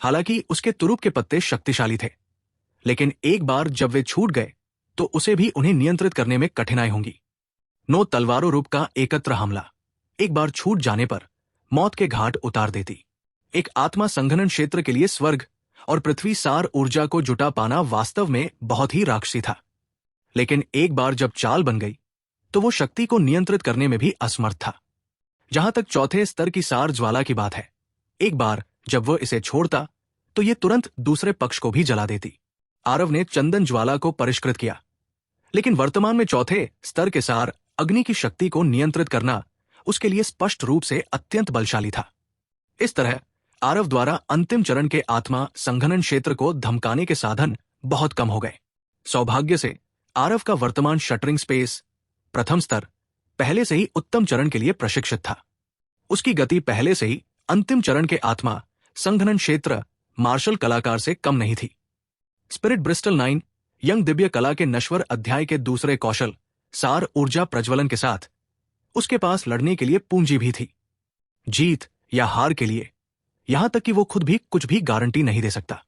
हालांकि उसके तुरुप के पत्ते शक्तिशाली थे, लेकिन एक बार जब वे छूट गए तो उसे भी उन्हें नियंत्रित करने में कठिनाई होंगी। 9 तलवारों रूप का एकत्र हमला एक बार छूट जाने पर मौत के घाट उतार देती। एक आत्मा संघनन क्षेत्र के लिए स्वर्ग और पृथ्वी सार ऊर्जा को जुटा पाना वास्तव में बहुत ही राक्षसी था। लेकिन एक बार जब चाल बन गई तो वो शक्ति को नियंत्रित करने में भी असमर्थ था। जहां तक चौथे स्तर की सार ज्वाला की बात है, एक बार जब वह इसे छोड़ता तो ये तुरंत दूसरे पक्ष को भी जला देती। आरव ने चंदन ज्वाला को परिष्कृत किया, लेकिन वर्तमान में चौथे स्तर के सार अग्नि की शक्ति को नियंत्रित करना उसके लिए स्पष्ट रूप से अत्यंत बलशाली था। इस तरह आरव द्वारा अंतिम चरण के आत्मा संघनन क्षेत्र को धमकाने के साधन बहुत कम हो गए। सौभाग्य से आरव का वर्तमान शटरिंग स्पेस प्रथम स्तर पहले से ही उत्तम चरण के लिए प्रशिक्षित था। उसकी गति पहले से ही अंतिम चरण के आत्मा संघनन क्षेत्र मार्शल कलाकार से कम नहीं थी। स्पिरिट ब्रिस्टल 9 यंग दिव्य कला के नश्वर अध्याय के दूसरे कौशल सार ऊर्जा प्रज्वलन के साथ उसके पास लड़ने के लिए पूंजी भी थी। जीत या हार के लिए यहां तक कि वो खुद भी कुछ भी गारंटी नहीं दे सकता।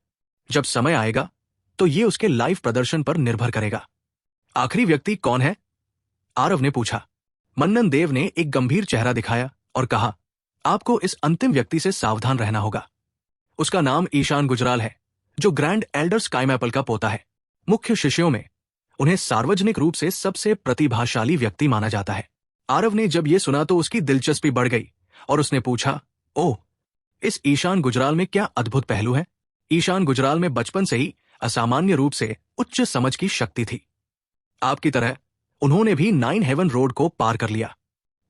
जब समय आएगा तो ये उसके लाइव प्रदर्शन पर निर्भर करेगा। आखिरी व्यक्ति कौन है? आरव ने पूछा। मन्नन देव ने एक गंभीर चेहरा दिखाया और कहा, आपको इस अंतिम व्यक्ति से सावधान रहना होगा। उसका नाम ईशान गुजराल है, जो ग्रैंड एल्डर स्काईमैपल का पोता है। मुख्य शिष्यों में उन्हें सार्वजनिक रूप से सबसे प्रतिभाशाली व्यक्ति माना जाता है। आरव ने जब यह सुना तो उसकी दिलचस्पी बढ़ गई और उसने पूछा, ओह, इस ईशान गुजराल में क्या अद्भुत पहलू है? ईशान गुजराल में बचपन से ही असामान्य रूप से उच्च समझ की शक्ति थी। आपकी तरह उन्होंने भी 9 हेवन रोड को पार कर लिया।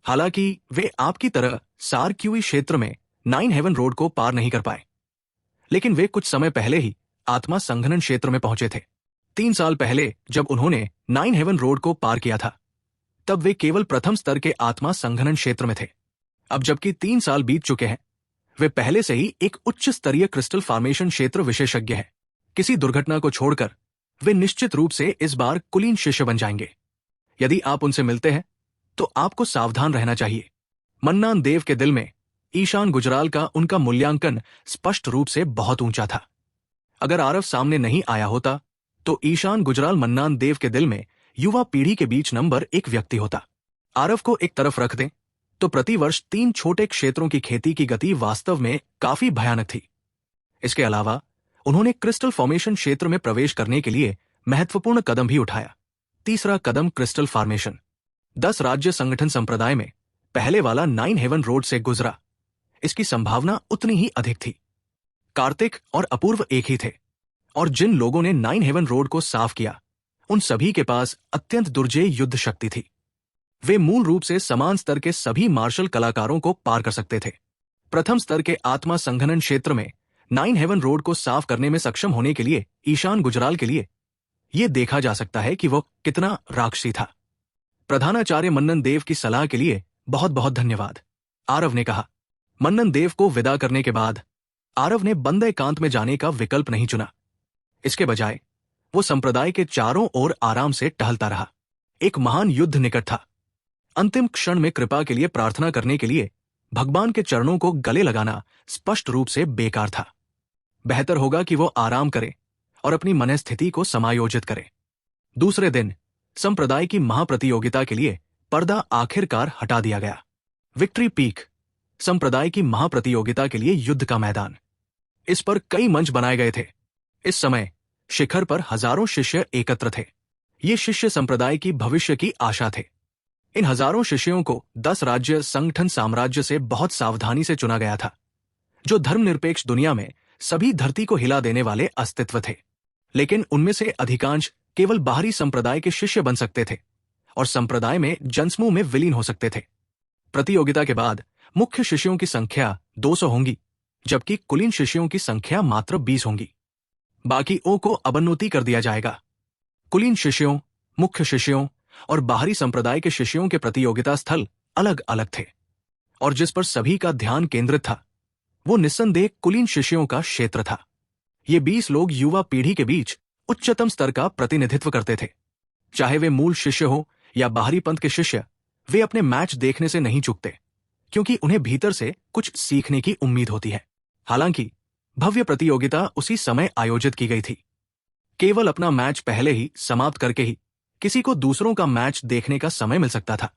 हालांकि वे आपकी तरह सार क्यूई क्षेत्र में 9 हेवन रोड को पार नहीं कर पाए, लेकिन वे कुछ समय पहले ही आत्मा संघनन क्षेत्र में पहुंचे थे। 3 साल पहले जब उन्होंने 9 हेवन रोड को पार किया था, तब वे केवल प्रथम स्तर के आत्मा संघनन क्षेत्र में थे। अब जबकि 3 साल बीत चुके हैं, वे पहले से ही एक उच्च स्तरीय क्रिस्टल फॉर्मेशन क्षेत्र विशेषज्ञ हैं। किसी दुर्घटना को छोड़कर वे निश्चित रूप से इस बार कुलीन शिष्य बन जाएंगे। यदि आप उनसे मिलते हैं तो आपको सावधान रहना चाहिए। मन्नान देव के दिल में ईशान गुजराल का उनका मूल्यांकन स्पष्ट रूप से बहुत ऊंचा था। अगर आरव सामने नहीं आया होता तो ईशान गुजराल मन्नान देव के दिल में युवा पीढ़ी के बीच नंबर 1 व्यक्ति होता। आरव को एक तरफ रख दें तो प्रतिवर्ष 3 छोटे क्षेत्रों की खेती की गति वास्तव में काफी भयानक थी। इसके अलावा उन्होंने क्रिस्टल फॉर्मेशन क्षेत्र में प्रवेश करने के लिए महत्वपूर्ण कदम भी उठाया। तीसरा कदम क्रिस्टल फॉर्मेशन 10 राज्य संगठन संप्रदाय में पहले वाला 9 हेवन रोड से गुजरा। इसकी संभावना उतनी ही अधिक थी। कार्तिक और अपूर्व एक ही थे, और जिन लोगों ने 9 हेवन रोड को साफ किया उन सभी के पास अत्यंत दुर्जेय युद्ध शक्ति थी। वे मूल रूप से समान स्तर के सभी मार्शल कलाकारों को पार कर सकते थे। प्रथम स्तर के आत्मा संघनन क्षेत्र में 9 हेवन रोड को साफ करने में सक्षम होने के लिए ईशान गुजराल के लिए यह देखा जा सकता है कि वह कितना राक्षसी था। प्रधानाचार्य मन्नन देव की सलाह के लिए बहुत बहुत धन्यवाद, आरव ने कहा। मन्नन देव को विदा करने के बाद आरव ने बंद एकांत में जाने का विकल्प नहीं चुना। इसके बजाय वो संप्रदाय के चारों ओर आराम से टहलता रहा। एक महान युद्ध निकट था। अंतिम क्षण में कृपा के लिए प्रार्थना करने के लिए भगवान के चरणों को गले लगाना स्पष्ट रूप से बेकार था। बेहतर होगा कि वो आराम करे और अपनी मनस्थिति को समायोजित करे। दूसरे दिन संप्रदाय की महाप्रतियोगिता के लिए पर्दा आखिरकार हटा दिया गया। विक्ट्री पीक संप्रदाय की महाप्रतियोगिता के लिए युद्ध का मैदान। इस पर कई मंच बनाए गए थे। इस समय शिखर पर हजारों शिष्य एकत्र थे। ये शिष्य संप्रदाय की भविष्य की आशा थे। इन हजारों शिष्यों को 10 राज्य संगठन साम्राज्य से बहुत सावधानी से चुना गया था, जो धर्मनिरपेक्ष दुनिया में सभी धरती को हिला देने वाले अस्तित्व थे। लेकिन उनमें से अधिकांश केवल बाहरी संप्रदाय के शिष्य बन सकते थे और संप्रदाय में जनसमूह में विलीन हो सकते थे। प्रतियोगिता के बाद मुख्य शिष्यों की संख्या 200 होंगी, जबकि कुलीन शिष्यों की संख्या मात्र 20 होंगी। बाकी ओ को अबन्नोति कर दिया जाएगा। कुलीन शिष्यों, मुख्य शिष्यों और बाहरी संप्रदाय के शिष्यों के प्रतियोगिता स्थल अलग अलग थे, और जिस पर सभी का ध्यान केंद्रित था वो निस्संदेह कुलीन शिष्यों का क्षेत्र था। ये 20 लोग युवा पीढ़ी के बीच उच्चतम स्तर का प्रतिनिधित्व करते थे। चाहे वे मूल शिष्य हो या बाहरी पंथ के शिष्य, वे अपने मैच देखने से नहीं चूकते, क्योंकि उन्हें भीतर से कुछ सीखने की उम्मीद होती है। हालांकि भव्य प्रतियोगिता उसी समय आयोजित की गई थी। केवल अपना मैच पहले ही समाप्त करके ही किसी को दूसरों का मैच देखने का समय मिल सकता था।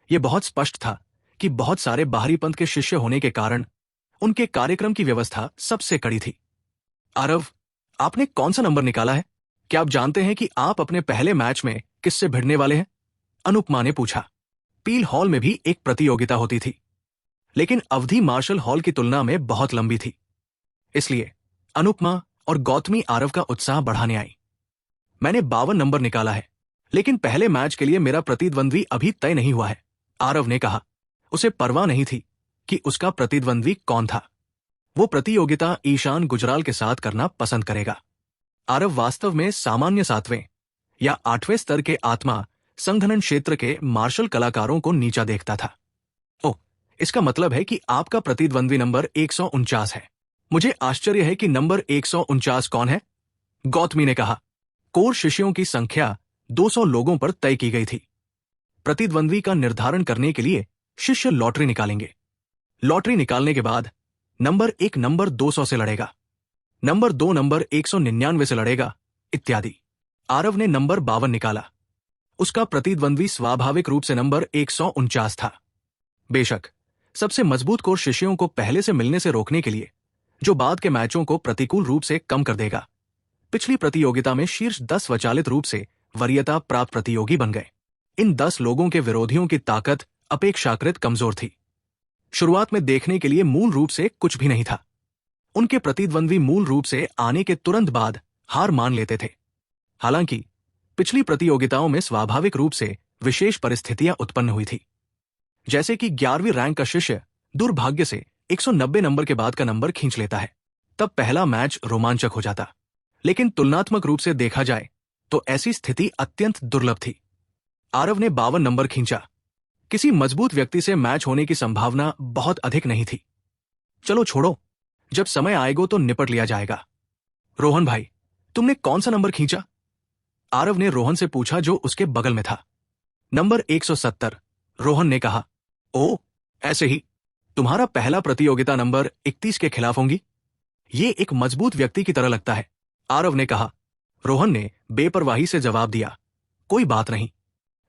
यह बहुत स्पष्ट था कि बहुत सारे बाहरी पंथ के शिष्य होने के कारण उनके कार्यक्रम की व्यवस्था सबसे कड़ी थी। आरव, आपने कौन सा नंबर निकाला है? क्या आप जानते हैं कि आप अपने पहले मैच में किससे भिड़ने वाले हैं? अनुपमा ने पूछा। पील हॉल में भी एक प्रतियोगिता होती थी, लेकिन अवधि मार्शल हॉल की तुलना में बहुत लंबी थी। इसलिए अनुपमा और गौतमी आरव का उत्साह बढ़ाने आई। मैंने 52 नंबर निकाला है, लेकिन पहले मैच के लिए मेरा प्रतिद्वंद्वी अभी तय नहीं हुआ है, आरव ने कहा। उसे परवाह नहीं थी कि उसका प्रतिद्वंद्वी कौन था। वो प्रतियोगिता ईशान गुजराल के साथ करना पसंद करेगा। आरव वास्तव में सामान्य 7वें या 8वें स्तर के आत्मा संघनन क्षेत्र के मार्शल कलाकारों को नीचा देखता था। ओह, इसका मतलब है कि आपका प्रतिद्वंद्वी नंबर 149 है। मुझे आश्चर्य है कि नंबर 149 कौन है? गौतमी ने कहा। कोर शिष्यों की संख्या 200 लोगों पर तय की गई थी। प्रतिद्वंद्वी का निर्धारण करने के लिए शिष्य लॉटरी निकालेंगे। लॉटरी निकालने के बाद नंबर 1 नंबर 200 से लड़ेगा, नंबर 2 नंबर 199 से लड़ेगा, इत्यादि। आरव ने नंबर 52 निकाला। उसका प्रतिद्वंद्वी स्वाभाविक रूप से नंबर 149 था। बेशक सबसे मजबूत कोर शिष्यों को पहले से मिलने से रोकने के लिए, जो बाद के मैचों को प्रतिकूल रूप से कम कर देगा, पिछली प्रतियोगिता में शीर्ष 10 स्वचालित रूप से वरीयता प्राप्त प्रतियोगी बन गए। इन 10 लोगों के विरोधियों की ताकत अपेक्षाकृत कमजोर थी। शुरुआत में देखने के लिए मूल रूप से कुछ भी नहीं था। उनके प्रतिद्वंद्वी मूल रूप से आने के तुरंत बाद हार मान लेते थे। हालांकि पिछली प्रतियोगिताओं में स्वाभाविक रूप से विशेष परिस्थितियां उत्पन्न हुई थी, जैसे कि 11वीं रैंक का शिष्य दुर्भाग्य से 190 नंबर के बाद का नंबर खींच लेता है। तब पहला मैच रोमांचक हो जाता, लेकिन तुलनात्मक रूप से देखा जाए तो ऐसी स्थिति अत्यंत दुर्लभ थी। आरव ने 52 नंबर खींचा। किसी मजबूत व्यक्ति से मैच होने की संभावना बहुत अधिक नहीं थी। चलो छोड़ो, जब समय आएगा तो निपट लिया जाएगा। रोहन भाई, तुमने कौन सा नंबर खींचा? आरव ने रोहन से पूछा, जो उसके बगल में था। नंबर 170, रोहन ने कहा। ओ, ऐसे ही। तुम्हारा पहला प्रतियोगिता नंबर 31 के खिलाफ होंगी। ये एक मजबूत व्यक्ति की तरह लगता है, आरव ने कहा। रोहन ने बेपरवाही से जवाब दिया, कोई बात नहीं,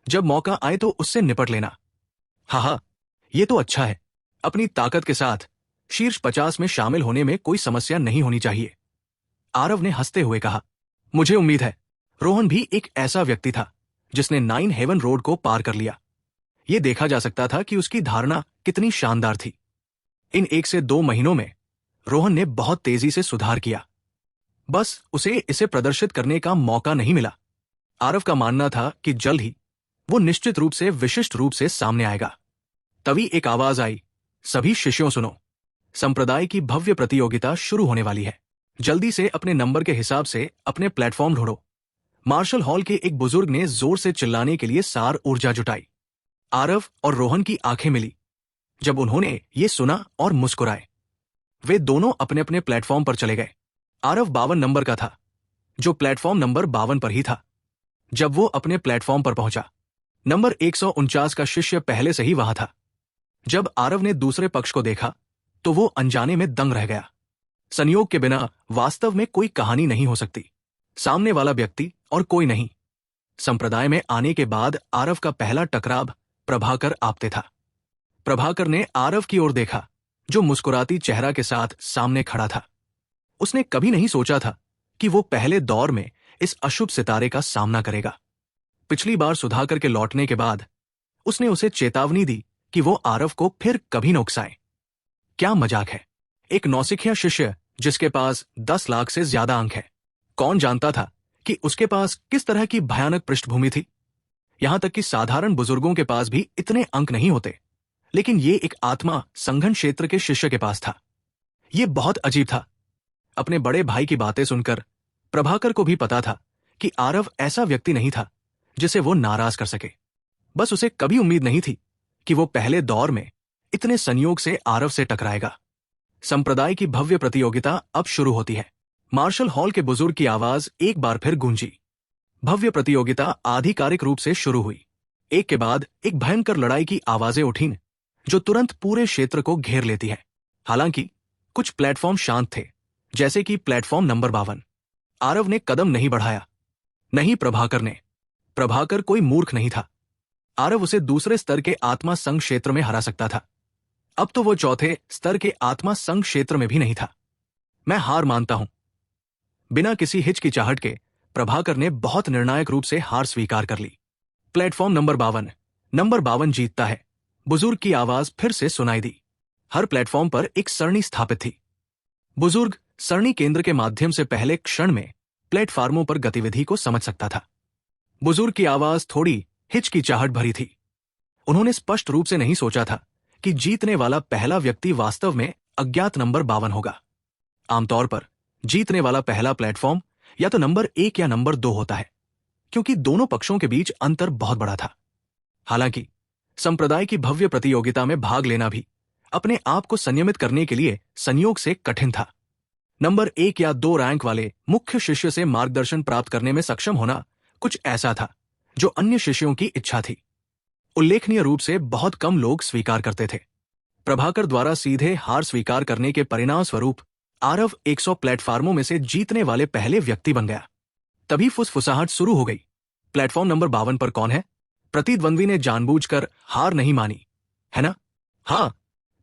जब मौका आए तो उससे निपट लेना। हाँ, ये तो अच्छा है। अपनी ताकत के साथ शीर्ष 50 में शामिल होने में कोई समस्या नहीं होनी चाहिए, आरव ने हंसते हुए कहा। मुझे उम्मीद है। रोहन भी एक ऐसा व्यक्ति था जिसने 9 हेवन रोड को पार कर लिया। यह देखा जा सकता था कि उसकी धारणा कितनी शानदार थी। इन 1 से 2 महीनों में रोहन ने बहुत तेजी से सुधार किया, बस उसे इसे प्रदर्शित करने का मौका नहीं मिला। आरव का मानना था कि जल्द ही वो निश्चित रूप से विशिष्ट रूप से सामने आएगा। तभी एक आवाज आई, सभी शिष्यों सुनो, संप्रदाय की भव्य प्रतियोगिता शुरू होने वाली है। जल्दी से अपने नंबर के हिसाब से अपने प्लेटफॉर्म ढूंढो। मार्शल हॉल के एक बुजुर्ग ने जोर से चिल्लाने के लिए सार ऊर्जा जुटाई। आरव और रोहन की आंखें मिली जब उन्होंने ये सुना और मुस्कुराए। वे दोनों अपने अपने प्लेटफॉर्म पर चले गए। आरव 52 नंबर का था, जो प्लेटफॉर्म नंबर 52 पर ही था। जब वो अपने प्लेटफॉर्म पर पहुंचा, नंबर 149 का शिष्य पहले से ही वहां था। जब आरव ने दूसरे पक्ष को देखा तो वो अनजाने में दंग रह गया। संयोग के बिना वास्तव में कोई कहानी नहीं हो सकती। सामने वाला व्यक्ति और कोई नहीं। संप्रदाय में आने के बाद आरव का पहला टकराव प्रभाकर आपते था। प्रभाकर ने आरव की ओर देखा, जो मुस्कुराती चेहरा के साथ सामने खड़ा था। उसने कभी नहीं सोचा था कि वो पहले दौर में इस अशुभ सितारे का सामना करेगा। पिछली बार सुधाकर के लौटने के बाद उसने उसे चेतावनी दी कि वो आरव को फिर कभी न उकसाए। क्या मजाक है, एक नौसिखिया शिष्य जिसके पास 10 लाख से ज्यादा अंक है। कौन जानता था कि उसके पास किस तरह की भयानक पृष्ठभूमि थी। यहां तक कि साधारण बुजुर्गों के पास भी इतने अंक नहीं होते, लेकिन ये एक आत्मा संघन क्षेत्र के शिष्य के पास था। ये बहुत अजीब था। अपने बड़े भाई की बातें सुनकर प्रभाकर को भी पता था कि आरव ऐसा व्यक्ति नहीं था जिसे वो नाराज कर सके। बस उसे कभी उम्मीद नहीं थी कि वो पहले दौर में इतने संयोग से आरव से टकराएगा। संप्रदाय की भव्य प्रतियोगिता अब शुरू होती है। मार्शल हॉल के बुजुर्ग की आवाज एक बार फिर गूंजी। भव्य प्रतियोगिता आधिकारिक रूप से शुरू हुई। एक के बाद एक भयंकर लड़ाई की आवाजें उठीं, जो तुरंत पूरे क्षेत्र को घेर लेती है। हालांकि कुछ प्लेटफॉर्म शांत थे, जैसे कि प्लेटफॉर्म नंबर 52। आरव ने कदम नहीं बढ़ाया, नहीं प्रभाकर ने। प्रभाकर कोई मूर्ख नहीं था। आरव उसे दूसरे स्तर के आत्मा संघ क्षेत्र में हरा सकता था। अब तो वो चौथे स्तर के आत्मा संघ क्षेत्र में भी नहीं था। मैं हार मानता हूं। बिना किसी हिचकिचाहट के प्रभाकर ने बहुत निर्णायक रूप से हार स्वीकार कर ली। प्लेटफॉर्म नंबर 52, नंबर 52 जीतता है, बुजुर्ग की आवाज फिर से सुनाई दी। हर प्लेटफॉर्म पर एक सरणी स्थापित थी। बुजुर्ग सरणी केंद्र के माध्यम से पहले क्षण में प्लेटफार्मों पर गतिविधि को समझ सकता था। बुजुर्ग की आवाज थोड़ी हिचकिचाहट भरी थी। उन्होंने स्पष्ट रूप से नहीं सोचा था कि जीतने वाला पहला व्यक्ति वास्तव में अज्ञात नंबर 52 होगा। आमतौर पर जीतने वाला पहला प्लेटफॉर्म या तो नंबर 1 या नंबर 2 होता है, क्योंकि दोनों पक्षों के बीच अंतर बहुत बड़ा था। हालांकि संप्रदाय की भव्य प्रतियोगिता में भाग लेना भी अपने आप को संयमित करने के लिए संयोग से कठिन था। नंबर 1 या 2 रैंक वाले मुख्य शिष्य से मार्गदर्शन प्राप्त करने में सक्षम होना कुछ ऐसा था जो अन्य शिष्यों की इच्छा थी। उल्लेखनीय रूप से बहुत कम लोग स्वीकार करते थे। प्रभाकर द्वारा सीधे हार स्वीकार करने के परिणाम स्वरूप आरव 100 प्लेटफार्मों में से जीतने वाले पहले व्यक्ति बन गया। तभी फुसफुसाहट शुरू हो गई। प्लेटफॉर्म नंबर 52 पर कौन है? प्रतिद्वंद्वी ने जानबूझकर हार नहीं मानी, है ना? हाँ,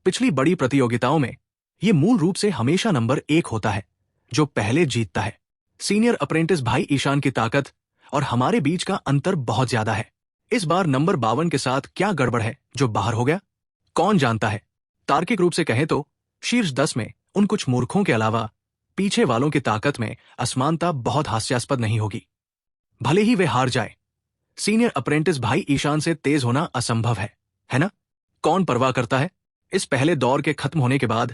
पिछली बड़ी प्रतियोगिताओं में यह मूल रूप से हमेशा नंबर 1 होता है जो पहले जीतता है। सीनियर अप्रेंटिस भाई ईशान की ताकत और हमारे बीच का अंतर बहुत ज्यादा है। इस बार नंबर 52 के साथ क्या गड़बड़ है जो बाहर हो गया? कौन जानता है। तार्किक रूप से कहें तो शीर्ष 10 में उन कुछ मूर्खों के अलावा पीछे वालों की ताकत में असमानता बहुत हास्यास्पद नहीं होगी। भले ही वे हार जाए, सीनियर अप्रेंटिस भाई ईशान से तेज होना असंभव है ना? कौन परवाह करता है? इस पहले दौर के खत्म होने के बाद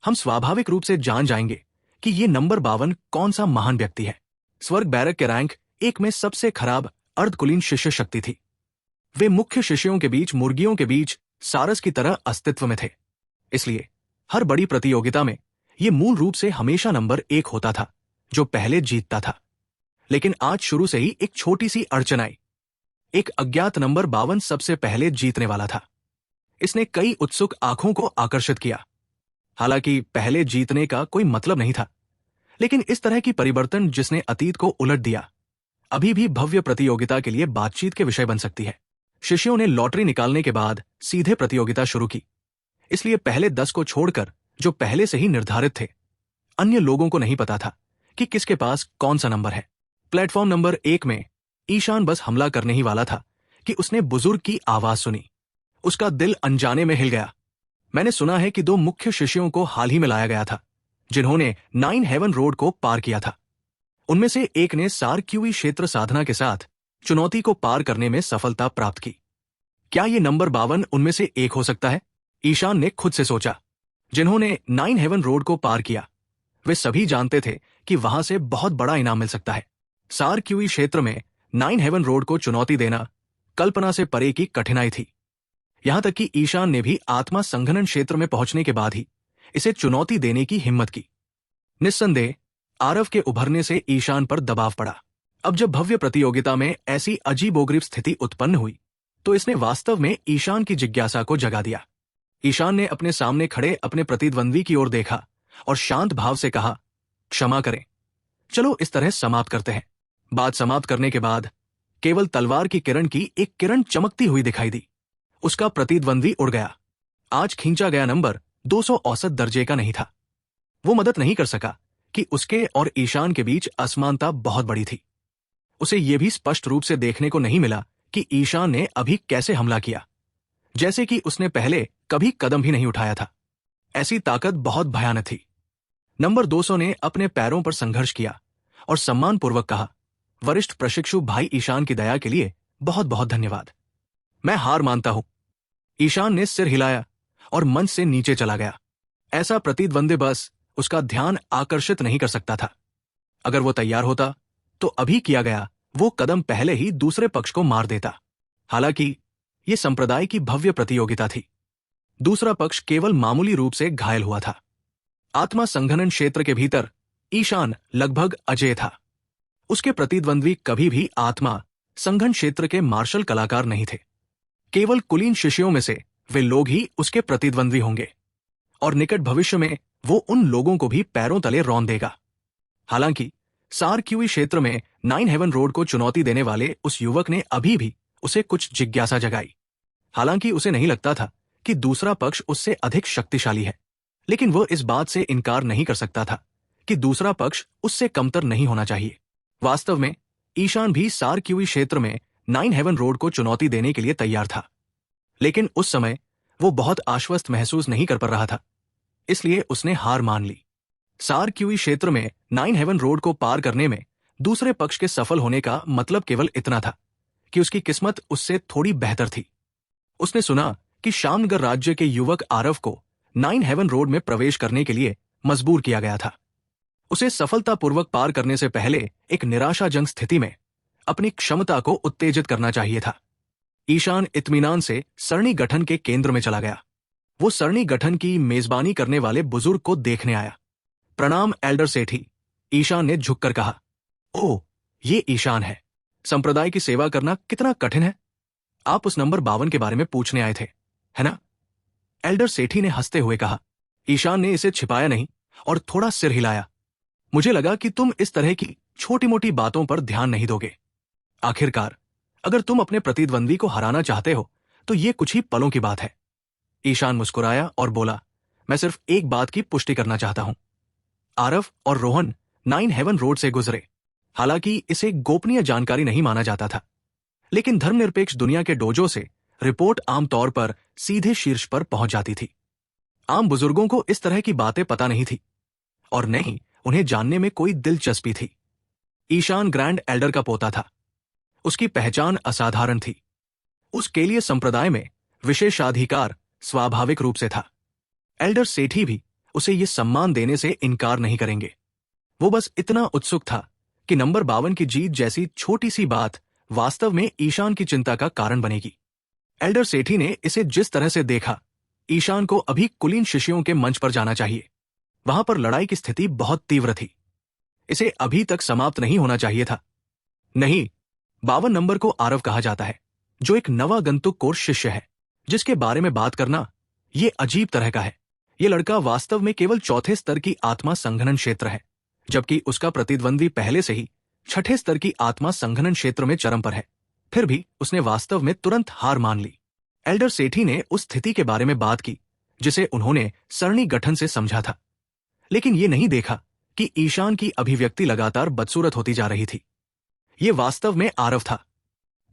हम स्वाभाविक रूप से जान जाएंगे कि ये नंबर 52 कौन सा महान व्यक्ति है। स्वर्ग बैरक के रैंक 1 में सबसे खराब अर्धकुलीन शिष्य शक्ति थी। वे मुख्य शिष्यों के बीच मुर्गियों के बीच सारस की तरह अस्तित्व में थे। इसलिए हर बड़ी प्रतियोगिता में यह मूल रूप से हमेशा नंबर 1 होता था जो पहले जीतता था। लेकिन आज शुरू से ही एक छोटी सी अड़चन आई। एक अज्ञात नंबर 52 सबसे पहले जीतने वाला था। इसने कई उत्सुक आंखों को आकर्षित किया। हालांकि पहले जीतने का कोई मतलब नहीं था, लेकिन इस तरह की परिवर्तन जिसने अतीत को उलट दिया अभी भी भव्य प्रतियोगिता के लिए बातचीत के विषय बन सकती है। शिष्यों ने लॉटरी निकालने के बाद सीधे प्रतियोगिता शुरू की। इसलिए पहले 10 को छोड़कर जो पहले से ही निर्धारित थे, अन्य लोगों को नहीं पता था कि किसके पास कौन सा नंबर है। प्लेटफॉर्म नंबर 1 में ईशान बस हमला करने ही वाला था कि उसने बुजुर्ग की आवाज सुनी। उसका दिल अनजाने में हिल गया। मैंने सुना है कि 2 मुख्य शिष्यों को हाल ही में लाया गया था जिन्होंने 9 हेवन रोड को पार किया था। उनमें से एक ने सार क्यूई क्षेत्र साधना के साथ चुनौती को पार करने में सफलता प्राप्त की। क्या ये नंबर 52 उनमें से एक हो सकता है? ईशान ने खुद से सोचा। जिन्होंने 9 हेवन रोड को पार किया वे सभी जानते थे कि वहां से बहुत बड़ा इनाम मिल सकता है। सार क्यूई क्षेत्र में 9 हेवन रोड को चुनौती देना कल्पना से परे की कठिनाई थी। यहां तक कि ईशान ने भी आत्मा संघनन क्षेत्र में पहुंचने के बाद ही इसे चुनौती देने की हिम्मत की। निस्संदेह आरव के उभरने से ईशान पर दबाव पड़ा। अब जब भव्य प्रतियोगिता में ऐसी अजीबोगरीब स्थिति उत्पन्न हुई तो इसने वास्तव में ईशान की जिज्ञासा को जगा दिया। ईशान ने अपने सामने खड़े अपने प्रतिद्वंद्वी की ओर देखा और शांत भाव से कहा, क्षमा करें, चलो इस तरह समाप्त करते हैं। बात समाप्त करने के बाद केवल तलवार की किरण की एक किरण चमकती हुई दिखाई दी। उसका प्रतिद्वंद्वी उड़ गया। आज खींचा गया नंबर 200 औसत दर्जे का नहीं था। वो मदद नहीं कर सका कि उसके और ईशान के बीच असमानता बहुत बड़ी थी। उसे यह भी स्पष्ट रूप से देखने को नहीं मिला कि ईशान ने अभी कैसे हमला किया, जैसे कि उसने पहले कभी कदम भी नहीं उठाया था। ऐसी ताकत बहुत भयानक थी। नंबर 200 ने अपने पैरों पर संघर्ष किया और सम्मानपूर्वक कहा, वरिष्ठ प्रशिक्षु भाई ईशान की दया के लिए बहुत बहुत धन्यवाद। मैं हार मानता हूं। ईशान ने सिर हिलाया और मंच से नीचे चला गया। ऐसा प्रतिद्वंदी बस उसका ध्यान आकर्षित नहीं कर सकता था। अगर वो तैयार होता तो अभी किया गया वो कदम पहले ही दूसरे पक्ष को मार देता। हालांकि ये संप्रदाय की भव्य प्रतियोगिता थी। दूसरा पक्ष केवल मामूली रूप से घायल हुआ था। आत्मा संघनन क्षेत्र के भीतर ईशान लगभग अजेय था। उसके प्रतिद्वंद्वी कभी भी आत्मा संघन क्षेत्र के मार्शल कलाकार नहीं थे। केवल कुलीन शिष्यों में से वे लोग ही उसके प्रतिद्वंद्वी होंगे और निकट भविष्य में वो उन लोगों को भी पैरों तले रौंद देगा। हालांकि सारक्यूई क्षेत्र में 9 हेवन रोड को चुनौती देने वाले उस युवक ने अभी भी उसे कुछ जिज्ञासा जगाई। हालांकि उसे नहीं लगता था कि दूसरा पक्ष उससे अधिक शक्तिशाली है, लेकिन वह इस बात से इनकार नहीं कर सकता था कि दूसरा पक्ष उससे कमतर नहीं होना चाहिए। वास्तव में ईशान भी सारक्यूई क्षेत्र में 9 हेवन रोड को चुनौती देने के लिए तैयार था, लेकिन उस समय वो बहुत आश्वस्त महसूस नहीं कर पा रहा था, इसलिए उसने हार मान ली। सारक्यूई क्षेत्र में 9 हेवन रोड को पार करने में दूसरे पक्ष के सफल होने का मतलब केवल इतना था कि उसकी किस्मत उससे थोड़ी बेहतर थी। उसने सुना कि शामनगर राज्य के युवक आरव को 9 हेवन रोड में प्रवेश करने के लिए मजबूर किया गया था। उसे सफलतापूर्वक पार करने से पहले एक निराशाजनक स्थिति में अपनी क्षमता को उत्तेजित करना चाहिए था। ईशान इत्मीनान से सरणी गठन के केंद्र में चला गया। वो सरणी गठन की मेजबानी करने वाले बुजुर्ग को देखने आया। प्रणाम एल्डर सेठी, ईशान ने झुककर कहा। ओह, ये ईशान है। संप्रदाय की सेवा करना कितना कठिन है। आप उस नंबर 52 के बारे में पूछने आए थे, है ना? एल्डर सेठी ने हंसते हुए कहा। ईशान ने इसे छिपाया नहीं और थोड़ा सिर हिलाया। मुझे लगा कि तुम इस तरह की छोटी मोटी बातों पर ध्यान नहीं दोगे। आखिरकार अगर तुम अपने प्रतिद्वंदी को हराना चाहते हो तो ये कुछ ही पलों की बात है। ईशान मुस्कुराया और बोला, मैं सिर्फ एक बात की पुष्टि करना चाहता हूं। आरव और रोहन 9 हेवन रोड से गुजरे। हालांकि इसे गोपनीय जानकारी नहीं माना जाता था, लेकिन धर्मनिरपेक्ष दुनिया के डोजो से रिपोर्ट आमतौर पर सीधे शीर्ष पर पहुंच जाती थी। आम बुजुर्गों को इस तरह की बातें पता नहीं थी और नहीं उन्हें जानने में कोई दिलचस्पी थी। ईशान ग्रैंड एल्डर का पोता था। उसकी पहचान असाधारण थी। उसके लिए संप्रदाय में विशेषाधिकार स्वाभाविक रूप से था। एल्डर सेठी भी उसे ये सम्मान देने से इनकार नहीं करेंगे। वो बस इतना उत्सुक था कि नंबर 52 की जीत जैसी छोटी सी बात वास्तव में ईशान की चिंता का कारण बनेगी। एल्डर सेठी ने इसे जिस तरह से देखा, ईशान को अभी कुलीन शिष्यों के मंच पर जाना चाहिए। वहां पर लड़ाई की स्थिति बहुत तीव्र थी। इसे अभी तक समाप्त नहीं होना चाहिए था। नहीं, 52 नंबर को आरव कहा जाता है, जो एक नवागंतुक कोर्स शिष्य है, जिसके बारे में बात करना ये अजीब तरह का है। ये लड़का वास्तव में केवल चौथे स्तर की आत्मा संघनन क्षेत्र है, जबकि उसका प्रतिद्वंदी पहले से ही 6ठे स्तर की आत्मा संघनन क्षेत्र में चरम पर है। फिर भी उसने वास्तव में तुरंत हार मान ली। एल्डर सेठी ने उस स्थिति के बारे में बात की जिसे उन्होंने सरणी गठन से समझा था, लेकिन ये नहीं देखा कि ईशान की अभिव्यक्ति लगातार बदसूरत होती जा रही थी। ये वास्तव में आरव था।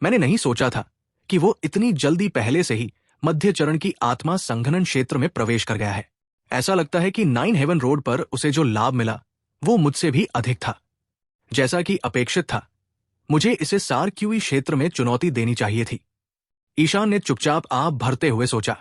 मैंने नहीं सोचा था कि वो इतनी जल्दी पहले से ही मध्य चरण की आत्मा संघनन क्षेत्र में प्रवेश कर गया है। ऐसा लगता है कि 9 हेवन रोड पर उसे जो लाभ मिला वो मुझसे भी अधिक था। जैसा कि अपेक्षित था, मुझे इसे सारक्यूई क्षेत्र में चुनौती देनी चाहिए थी। ईशान ने चुपचाप आह भरते हुए सोचा।